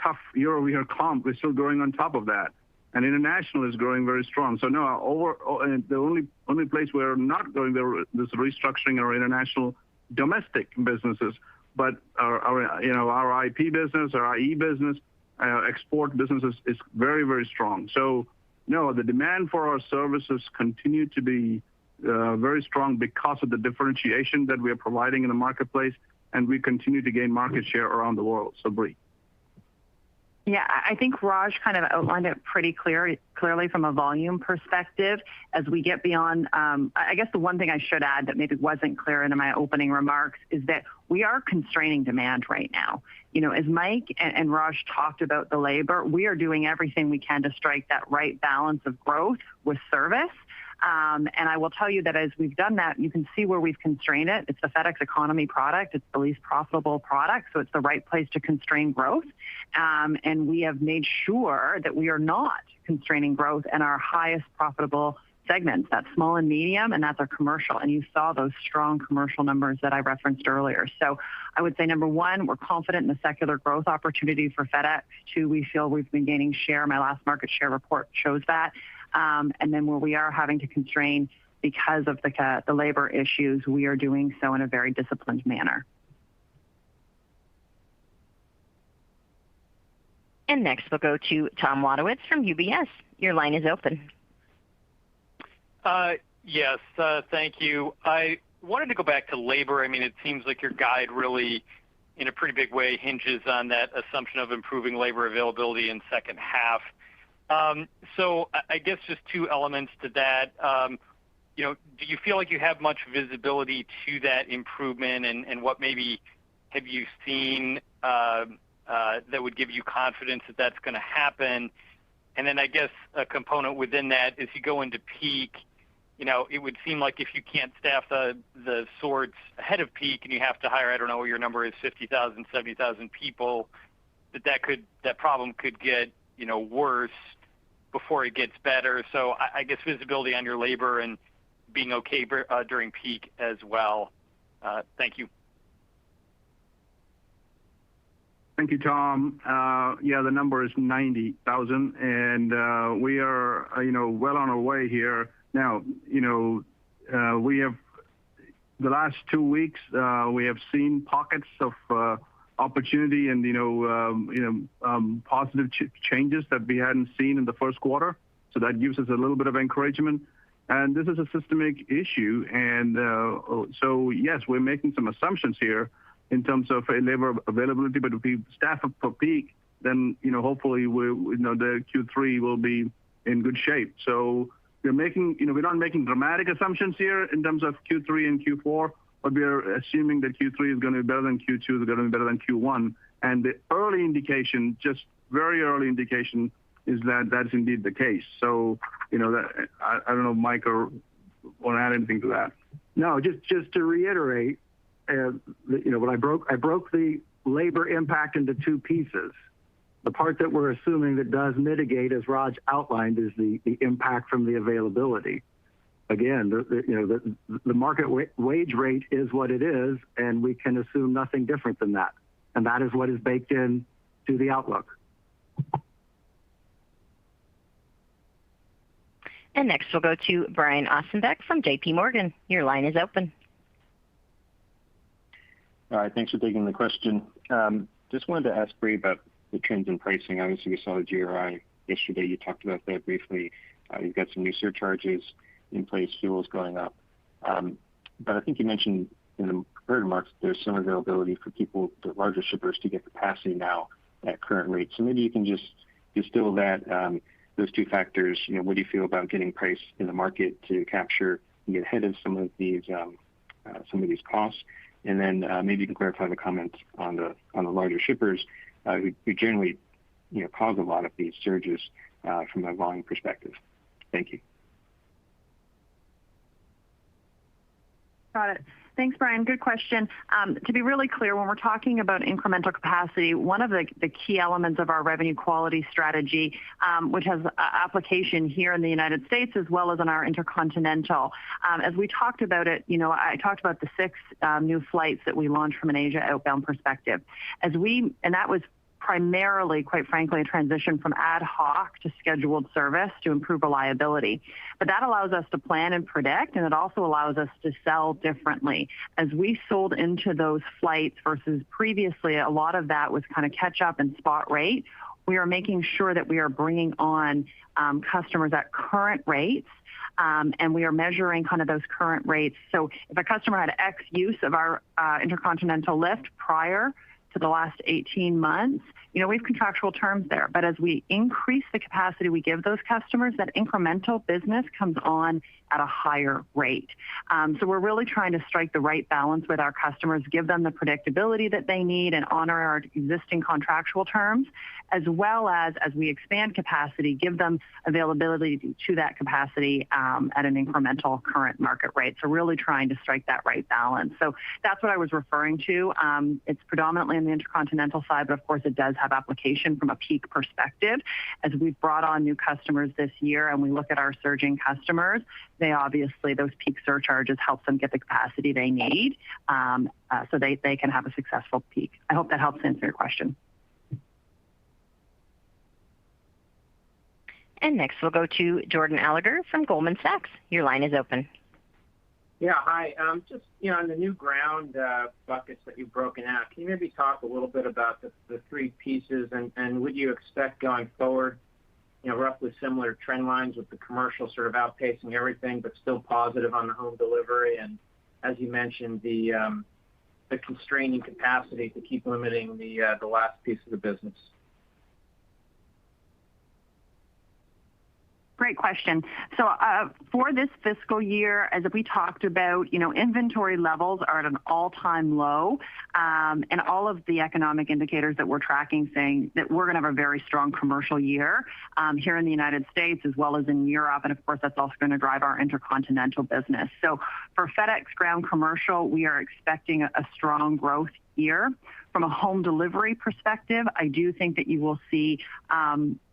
tough year-over-year comp, we're still growing on top of that. And international is growing very strong. So no, the only place we're not going there this restructuring our international domestic businesses, but our IP business, our IE business, export business is very, very strong. So no, the demand for our services continue to be very strong because of the differentiation that we are providing in the marketplace, and we continue to gain market share around the world. So Bree. Yeah, I think Raj kind of outlined it pretty clearly from a volume perspective. As we get beyond, I guess the one thing I should add that maybe wasn't clear in my opening remarks is that we are constraining demand right now. You know, as Mike and Raj talked about the labor, we are doing everything we can to strike that right balance of growth with service. And I will tell you that as we've done that, you can see where we've constrained it. It's the FedEx Economy product. It's the least profitable product, so it's the right place to constrain growth. And we have made sure that we are not constraining growth in our highest profitable segments. That's small and medium, and that's our commercial. And you saw those strong commercial numbers that I referenced earlier. So I would say, number one, we're confident in the secular growth opportunity for FedEx. Two, we feel we've been gaining share. My last market share report shows that. And then where we are having to constrain because of the labor issues, we are doing so in a very disciplined manner. And next we'll go to Tom Wadowitz from UBS. Your line is open. Yes, thank you. I wanted to go back to labor. I mean, it seems like your guide really, in a pretty big way, hinges on that assumption of improving labor availability in second half. So I guess just two elements to that. Do you feel like you have much visibility to that improvement, and what maybe have you seen that would give you confidence that that's going to happen? And then I guess a component within that is you go into peak. It would seem like if you can't staff the sorts ahead of peak and you have to hire, I don't know what your number is, 50,000, 70,000 people, that problem could get worse before it gets better. So I guess visibility on your labor and being okay during peak as well. Thank you. Thank you, Tom. Yeah, the number is 90,000, and we are well on our way here. Now, we have the last 2 weeks we have seen pockets of opportunity and positive changes that we hadn't seen in the first quarter. So that gives us a little bit of encouragement. And this is a systemic issue. And so yes, we're making some assumptions here in terms of labor availability. But if we staff up for peak, then hopefully the Q3 will be in good shape. So we're not making dramatic assumptions here in terms of Q3 and Q4. But we are assuming that Q3 is going to be better than Q2, is going to be better than Q1. And the early indication, just very early indication, is that that's indeed the case. So, I don't know, Mike, or want to add anything to that? No, just to reiterate, when I broke the labor impact into two pieces. The part that we're assuming that does mitigate, as Raj outlined, is the impact from the availability. Again, the market wage rate is what it is, and we can assume nothing different than that. And that is what is baked in to the outlook. And next we'll go to Brian Ossenbeck from JP Morgan. Your line is open. All right, thanks for taking the question. Just wanted to ask Bree about the trends in pricing. Obviously, we saw the GRI yesterday. You talked about that briefly. You've got some new surcharges in place, fuel's going up. But I think you mentioned in the prepared remarks there's some availability for people, the larger shippers, to get capacity now at current rates. So maybe you can just distill that, those two factors. What do you feel about getting price in the market to capture and get ahead of some of these costs? And then maybe you can clarify the comment on the larger shippers who generally cause a lot of these surges from a volume perspective. Thank you. Got it. Thanks, Brian. Good question. To be really clear, when we're talking about incremental capacity, one of the key elements of our revenue quality strategy, which has application here in the United States as well as in our intercontinental. As we talked about it, I talked about the 6 new flights that we launched from an Asia outbound perspective. And that was primarily, quite frankly, a transition from ad hoc to scheduled service to improve reliability. But that allows us to plan and predict, and it also allows us to sell differently. As we sold into those flights versus previously, a lot of that was kind of catch up and spot rate. We are making sure that we are bringing on customers at current rates, and we are measuring kind of those current rates. So if a customer had X use of our intercontinental lift prior to the last 18 months, we have contractual terms there. But as we increase the capacity we give those customers, that incremental business comes on at a higher rate. So we're really trying to strike the right balance with our customers, give them the predictability that they need and honor our existing contractual terms, as well as we expand capacity, give them availability to that capacity at an incremental current market rate. So really trying to strike that right balance. So that's what I was referring to. It's predominantly on the intercontinental side, but of course it does have application from a peak perspective. As we've brought on new customers this year and we look at our surging customers, they obviously, those peak surcharges help them get the capacity they need so they can have a successful peak. I hope that helps answer your question. And next we'll go to Jordan Alliger from Goldman Sachs. Your line is open. Yeah, hi. Just, on the new ground buckets that you've broken out, can you maybe talk a little bit about the 3 pieces and would you expect going forward, roughly similar trend lines with the commercial sort of outpacing everything, but still positive on the home delivery? And as you mentioned, the constraining capacity to keep limiting the last piece of the business. Great question. So for this fiscal year, as we talked about, inventory levels are at an all-time low, and all of the economic indicators that we're tracking saying that we're going to have a very strong commercial year here in the United States as well as in Europe, and of course that's also going to drive our intercontinental business. So for FedEx Ground Commercial, we are expecting a strong growth year. From a home delivery perspective, I do think that you will see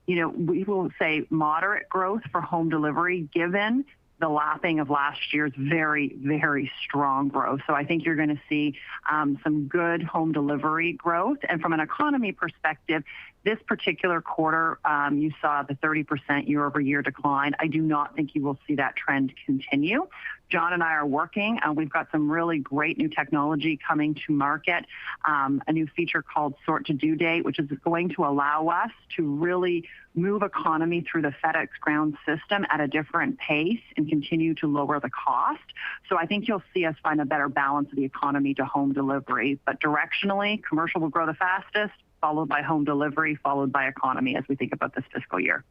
we will say moderate growth for home delivery given the lapping of last year's very, very strong growth. So I think you're going to see some good home delivery growth. And from an economy perspective, this particular quarter, you saw the 30% year-over-year decline. I do not think you will see that trend continue. John and I are working. We've got some really great new technology coming to market, a new feature called Sort to Due Date, which is going to allow us to really move economy through the FedEx Ground system at a different pace and continue to lower the cost. So I think you'll see us find a better balance of the economy to home delivery. But directionally, commercial will grow the fastest, followed by home delivery, followed by economy as we think about this fiscal year.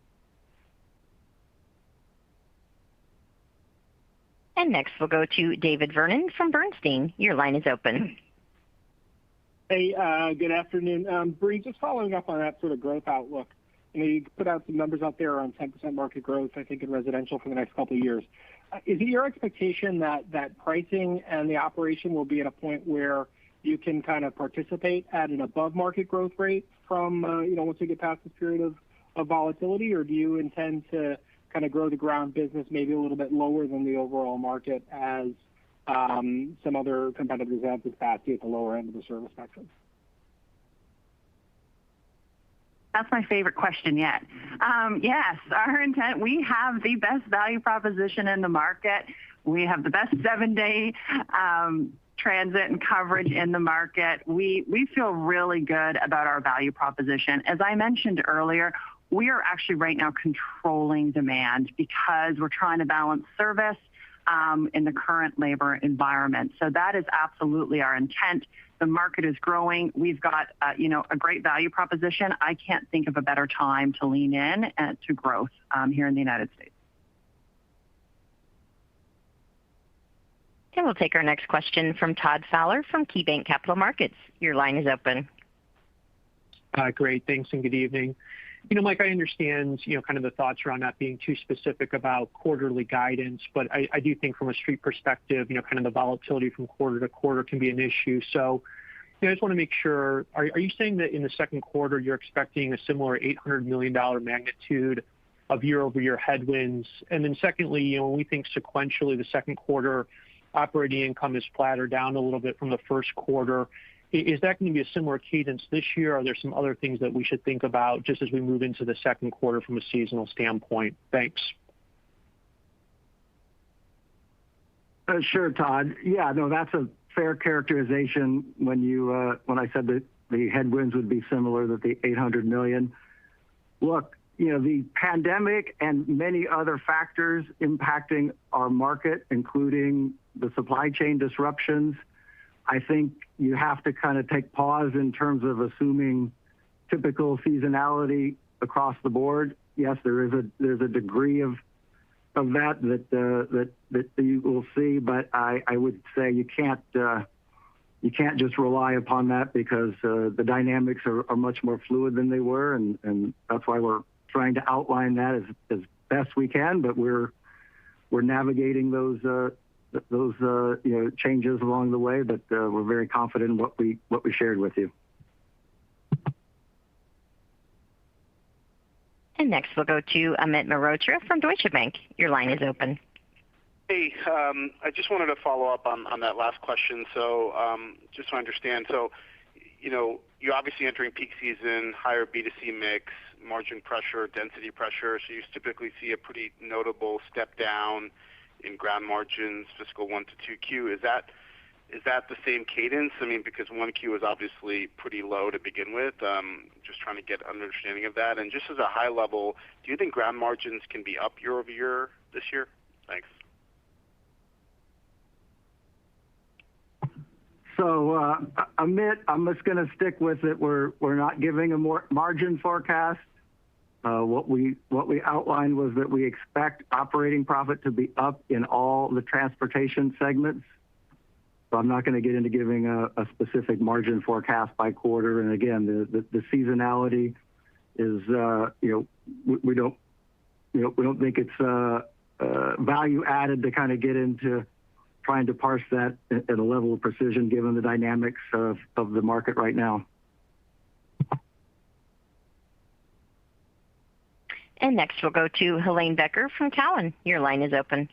And next we'll go to David Vernon from Bernstein. Your line is open. Hey, good afternoon. Bree, just following up on that sort of growth outlook. You put out some numbers out there on 10% market growth, I think, in residential for the next couple of years. Is it your expectation that pricing and the operation will be at a point where you can kind of participate at an above-market growth rate from, once we get past this period of volatility, or do you intend to kind of grow the ground business maybe a little bit lower than the overall market as some other competitors have capacity at the lower end of the service spectrum? That's my favorite question yet. Yes, our intent, we have the best value proposition in the market. We have the best 7-day transit and coverage in the market. We feel really good about our value proposition. As I mentioned earlier, we are actually right now controlling demand because we're trying to balance service in the current labor environment. So that is absolutely our intent. The market is growing. We've got, a great value proposition. I can't think of a better time to lean in to growth here in the United States. And we'll take our next question from Todd Fowler from KeyBanc Capital Markets. Your line is open. Great. Thanks and good evening. Mike, I understand, kind of the thoughts around not being too specific about quarterly guidance, but I do think from a street perspective, kind of the volatility from quarter to quarter can be an issue. So I just want to make sure, are you saying that in the second quarter you're expecting a similar $800 million magnitude of year-over-year headwinds? And then secondly, when we think sequentially the second quarter operating income is flat or down a little bit from the first quarter, is that going to be a similar cadence this year? Are there some other things that we should think about just as we move into the second quarter from a seasonal standpoint? Thanks. Sure, Todd. Yeah, no, that's a fair characterization when I said that the headwinds would be similar, that the $800 million. Look, the pandemic and many other factors impacting our market, including the supply chain disruptions, I think you have to kind of take pause in terms of assuming typical seasonality across the board. Yes, there's a degree of that you will see, but I would say you can't just rely upon that because the dynamics are much more fluid than they were, and that's why we're trying to outline that as best we can. But we're navigating those changes along the way, but we're very confident in what we shared with you. And next we'll go to Amit Mehrotra from Deutsche Bank. Your line is open. Hey, I just wanted to follow up on that last question. So just to understand, so you're obviously entering peak season, higher B2C mix, margin pressure, density pressure. So you typically see a pretty notable step down in ground margins, fiscal 1 to 2Q. Is that the same cadence? I mean, because 1Q is obviously pretty low to begin with. Just trying to get an understanding of that. And just as a high level, do you think ground margins can be up year over year this year? Thanks. So, Amit, I'm just going to stick with it. We're not giving a margin forecast. What we outlined was that we expect operating profit to be up in all the transportation segments. So I'm not going to get into giving a specific margin forecast by quarter. And again, the seasonality is we don't think it's value added to kind of get into trying to parse that at a level of precision given the dynamics of the market right now. And next we'll go to Helane Becker from Cowen. Your line is open.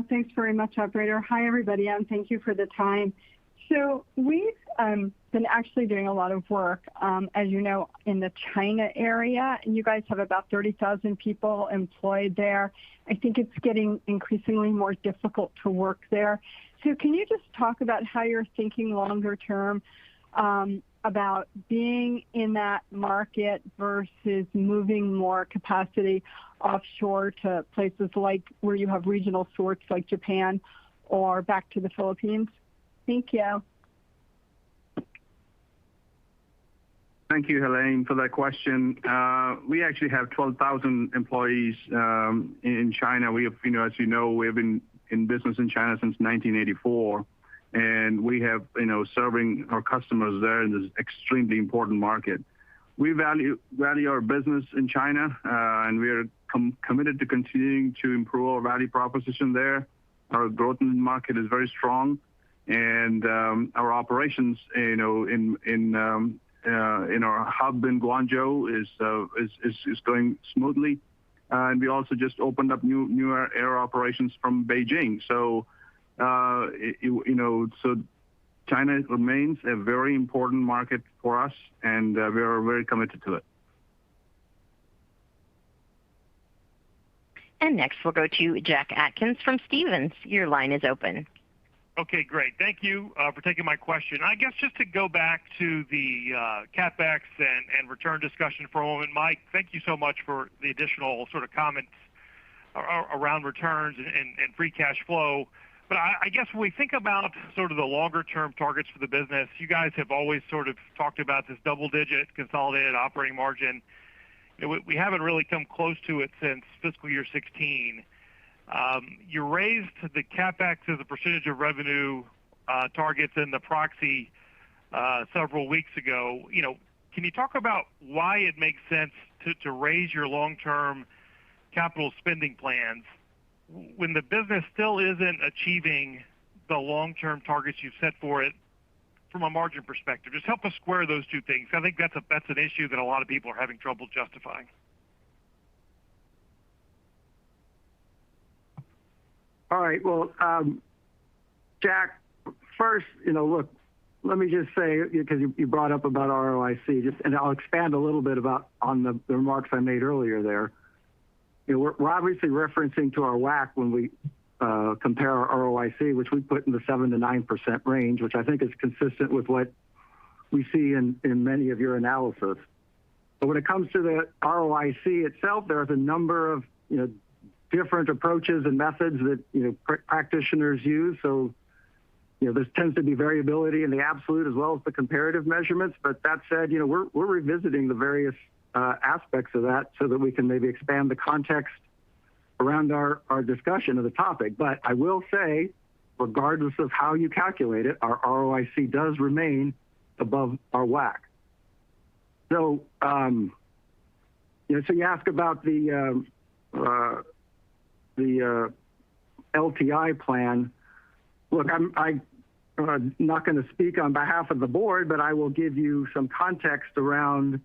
Thanks very much, operator. Hi, everybody, and thank you for the time. So we've been actually doing a lot of work, as you know, in the China area, and you guys have about 30,000 people employed there. I think it's getting increasingly more difficult to work there. So can you just talk about how you're thinking longer term about being in that market versus moving more capacity offshore to places like where you have regional sorts like Japan or back to the Philippines? Thank you. Thank you, Helane, for that question. We actually have 12,000 employees in China. We have, as you know, we have been in business in China since 1984, and we have, serving our customers there in this extremely important market. We value our business in China, and we are committed to continuing to improve our value proposition there. Our growth in the market is very strong, and our operations, in our hub in Guangzhou is going smoothly. And we also just opened up new air operations from Beijing. So, so China remains a very important market for us, and we are very committed to it. And next, we'll go to Jack Atkins from Stephens. Your line is open. Okay, great. Thank you for taking my question. I guess just to go back to the CapEx and return discussion for a moment, Mike, thank you so much for the additional sort of comments around returns and free cash flow. But I guess when we think about sort of the longer-term targets for the business, you guys have always sort of talked about this double-digit consolidated operating margin. We haven't really come close to it since fiscal year 16. You raised the CapEx as a percentage of revenue targets in the proxy several weeks ago. Can you talk about why it makes sense to raise your long-term capital spending plans when the business still isn't achieving the long-term targets you've set for it from a margin perspective? Just help us square those two things. I think that's an issue that a lot of people are having trouble justifying. All right. Well, Jack, first, look, let me just say, because you brought up about ROIC, and I'll expand a little bit on the remarks I made earlier there. We're obviously referencing to our WACC when we compare our ROIC, which we put in the 7 to 9% range, which I think is consistent with what we see in many of your analysis. But when it comes to the ROIC itself, there's a number of different approaches and methods that practitioners use. So there tends to be variability in the absolute as well as the comparative measurements. But that said, we're revisiting the various aspects of that so that we can maybe expand the context around our discussion of the topic. But I will say, regardless of how you calculate it, our ROIC does remain above our WACC. So, so you ask about the LTI plan. Look, I'm not going to speak on behalf of the board, but I will give you some context around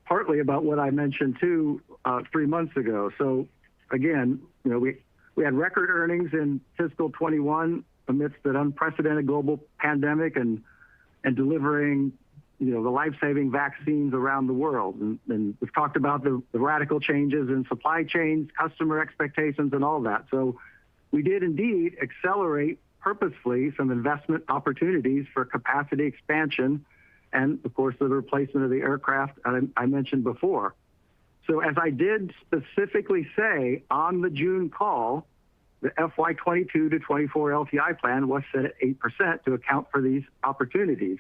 partly about what I mentioned too 3 months ago. So again, we had record earnings in fiscal 21 amidst an unprecedented global pandemic and delivering the life-saving vaccines around the world. And we've talked about the radical changes in supply chains, customer expectations, and all that. So we did indeed accelerate purposefully some investment opportunities for capacity expansion and, of course, the replacement of the aircraft I mentioned before. So as I did specifically say on the June call, the FY22 to 24 LTI plan was set at 8% to account for these opportunities.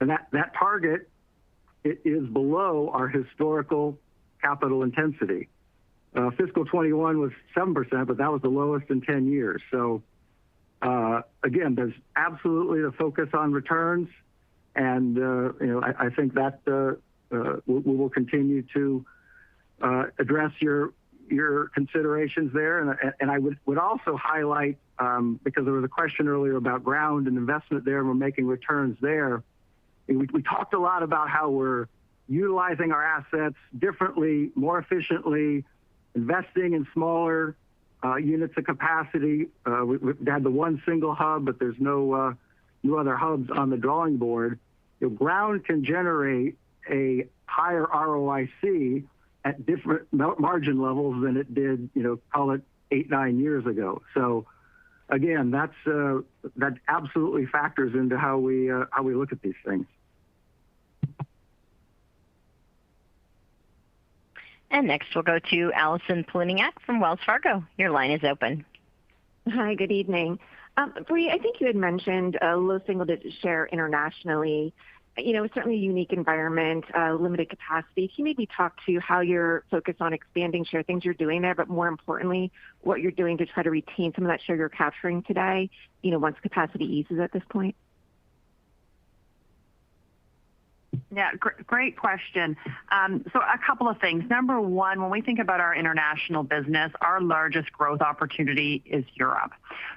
And that target, it is below our historical capital intensity. Fiscal 21 was 7%, but that was the lowest in 10 years. So again, there's absolutely a focus on returns. And, I think that we will continue to address your considerations there. And I would also highlight, because there was a question earlier about ground and investment there, and we're making returns there. We talked a lot about how we're utilizing our assets differently, more efficiently, investing in smaller units of capacity. We've had the one single hub, but there's no other hubs on the drawing board. Ground can generate a higher ROIC at different margin levels than it did, call it 8-9 years ago. So again, that absolutely factors into how we look at these things. And next we'll go to Allison Poloniak from Wells Fargo. Your line is open. Hi, good evening. Bree, I think you had mentioned a low single-digit share internationally. It's certainly a unique environment, limited capacity. Can you maybe talk to how you're focused on expanding share, things you're doing there, but more importantly, what you're doing to try to retain some of that share you're capturing today, once capacity eases at this point? Yeah, great question. So a couple of things. Number one, when we think about our international business, our largest growth opportunity is Europe.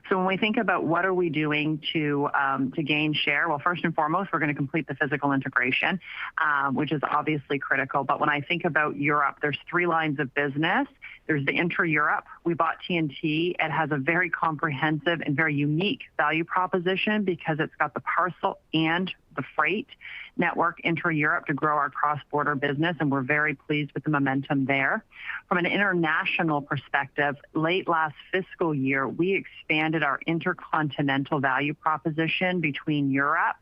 So when we think about what are we doing to gain share, well, first and foremost, we're going to complete the physical integration, which is obviously critical. But when I think about Europe, there's three lines of business. There's the intra-Europe. We bought TNT. It has a very comprehensive and very unique value proposition because it's got the parcel and the freight network intra-Europe to grow our cross-border business, and we're very pleased with the momentum there. From an international perspective, late last fiscal year, we expanded our intercontinental value proposition between Europe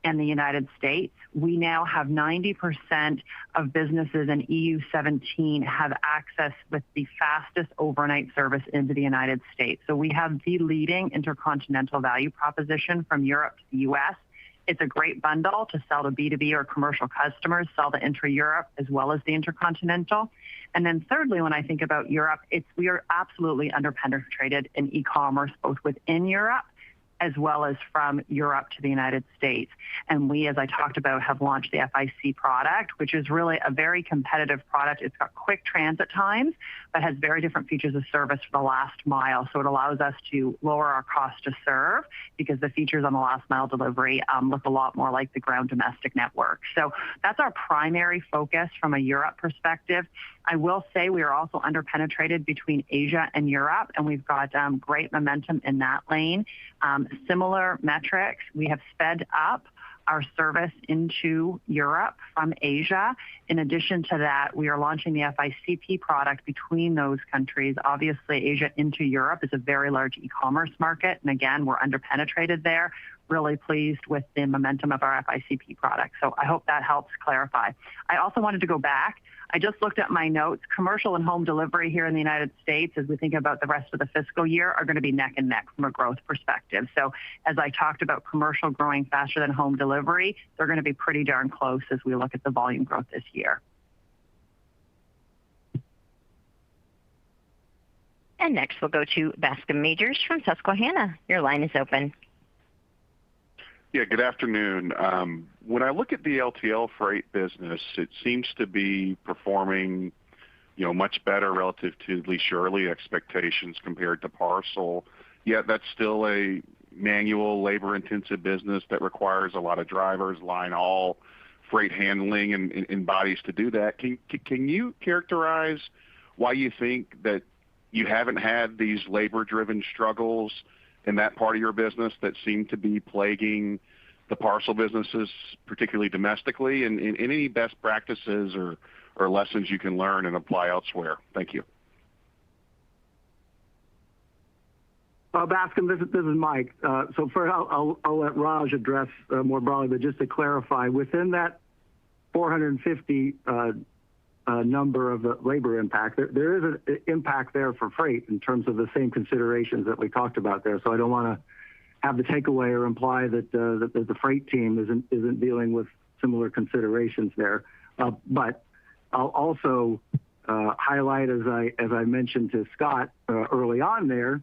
and the United States. We now have 90% of businesses in EU17 have access with the fastest overnight service into the United States. So we have the leading intercontinental value proposition from Europe to the U.S. It's a great bundle to sell to B2B or commercial customers, sell the intra-Europe as well as the intercontinental. And then thirdly, when I think about Europe, we are absolutely underpenetrated in e-commerce, both within Europe as well as from Europe to the United States. And we, as I talked about, have launched the FIC product, which is really a very competitive product. It's got quick transit times, but has very different features of service for the last mile. So it allows us to lower our cost to serve because the features on the last mile delivery look a lot more like the ground domestic network. So that's our primary focus from a Europe perspective. I will say we are also underpenetrated between Asia and Europe, and we've got great momentum in that lane. Similar metrics, we have sped up our service into Europe from Asia. In addition to that, we are launching the FICP product between those countries. Obviously, Asia into Europe is a very large e-commerce market, and again, we're underpenetrated there. Really pleased with the momentum of our FICP product. So I hope that helps clarify. I also wanted to go back. I just looked at my notes. Commercial and home delivery here in the United States, as we think about the rest of the fiscal year, are going to be neck and neck from a growth perspective. So as I talked about commercial growing faster than home delivery, they're going to be pretty darn close as we look at the volume growth this year. And next we'll go to Bascome Majors from Susquehanna. Your line is open. Yeah, good afternoon. When I look at the LTL freight business, it seems to be performing, much better relative to at least your early expectations compared to parcel. Yet that's still a manual, labor-intensive business that requires a lot of drivers, line haul, freight handling, and bodies to do that. Can you characterize why you think that you haven't had these labor-driven struggles in that part of your business that seem to be plaguing the parcel businesses, particularly domestically, and any best practices or lessons you can learn and apply elsewhere? Thank you. Bascome, this is Mike. So first, I'll let Raj address more broadly, but just to clarify, within that 450 number of the labor impact, there is an impact there for freight in terms of the same considerations that we talked about there. So I don't want to have the takeaway or imply that the freight team isn't dealing with similar considerations there. But I'll also highlight, as I mentioned to Scott early on there,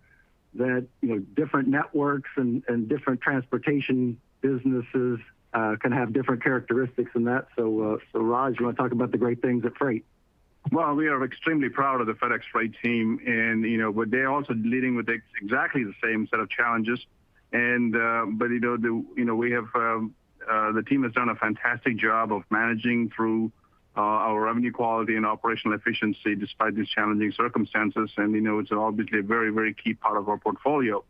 that different networks and different transportation businesses can have different characteristics in that. So Raj, you want to talk about the great things at Freight? Well, we are extremely proud of the FedEx Freight team, and but they're also dealing with exactly the same set of challenges. And but we have the team has done a fantastic job of managing through our revenue quality and operational efficiency despite these challenging circumstances. And it's obviously a very, very key part of our portfolio.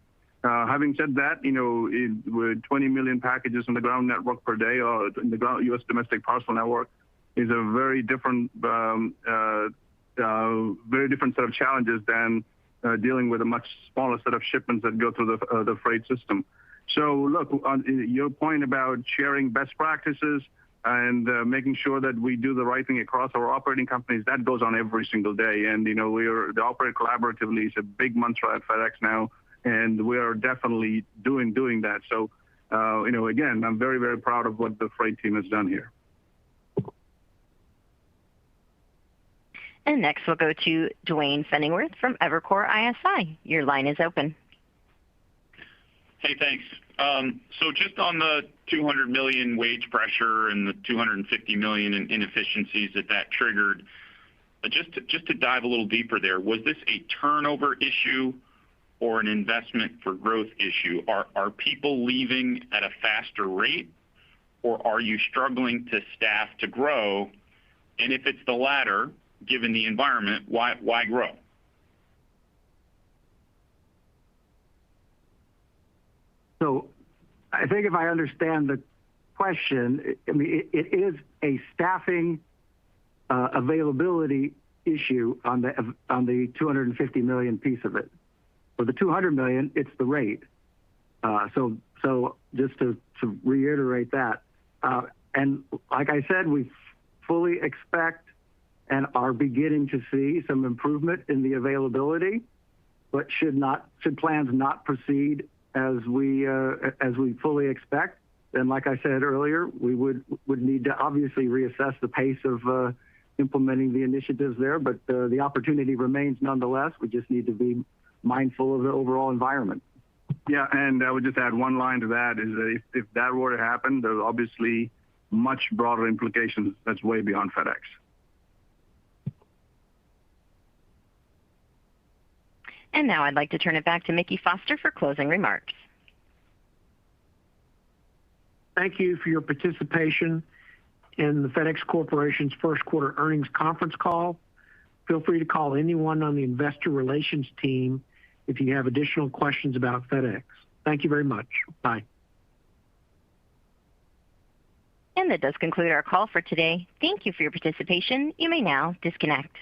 Having said that, with 20 million packages on the ground network per day, or in the ground U.S. domestic parcel network, is a very different set of challenges than dealing with a much smaller set of shipments that go through the freight system. So, look, on your point about sharing best practices and making sure that we do the right thing across our operating companies, that goes on every single day. And the operate collaboratively is a big mantra at FedEx now. And we are definitely doing that. So, again, I'm very, very proud of what the freight team has done here. And next we'll go to Dwayne Fenningworth from Evercore ISI. Your line is open. Hey, thanks. So just on the $200 million wage pressure and the $250 million in inefficiencies that triggered, just to dive a little deeper there, was this a turnover issue or an investment for growth issue? Are people leaving at a faster rate, or are you struggling to staff to grow? And if it's the latter, given the environment, why grow? So I think if I understand the question, I mean, it is a staffing availability issue on the $250 million piece of it. For the $200 million, it's the rate. So just to reiterate that, and like I said, we fully expect and are beginning to see some improvement in the availability, but should plans not proceed as we fully expect, then like I said earlier, we would need to obviously reassess the pace of implementing the initiatives there, but the opportunity remains nonetheless. We just need to be mindful of the overall environment. Yeah, and I would just add one line to that is that if that were to happen, there's obviously much broader implications that's way beyond FedEx. And now I'd like to turn it back to Mickey Foster for closing remarks. Thank you for your participation in the FedEx Corporation's first quarter earnings conference call. Feel free to call anyone on the investor relations team if you have additional questions about FedEx. Thank you very much. Bye. And that does conclude our call for today. Thank you for your participation. You may now disconnect.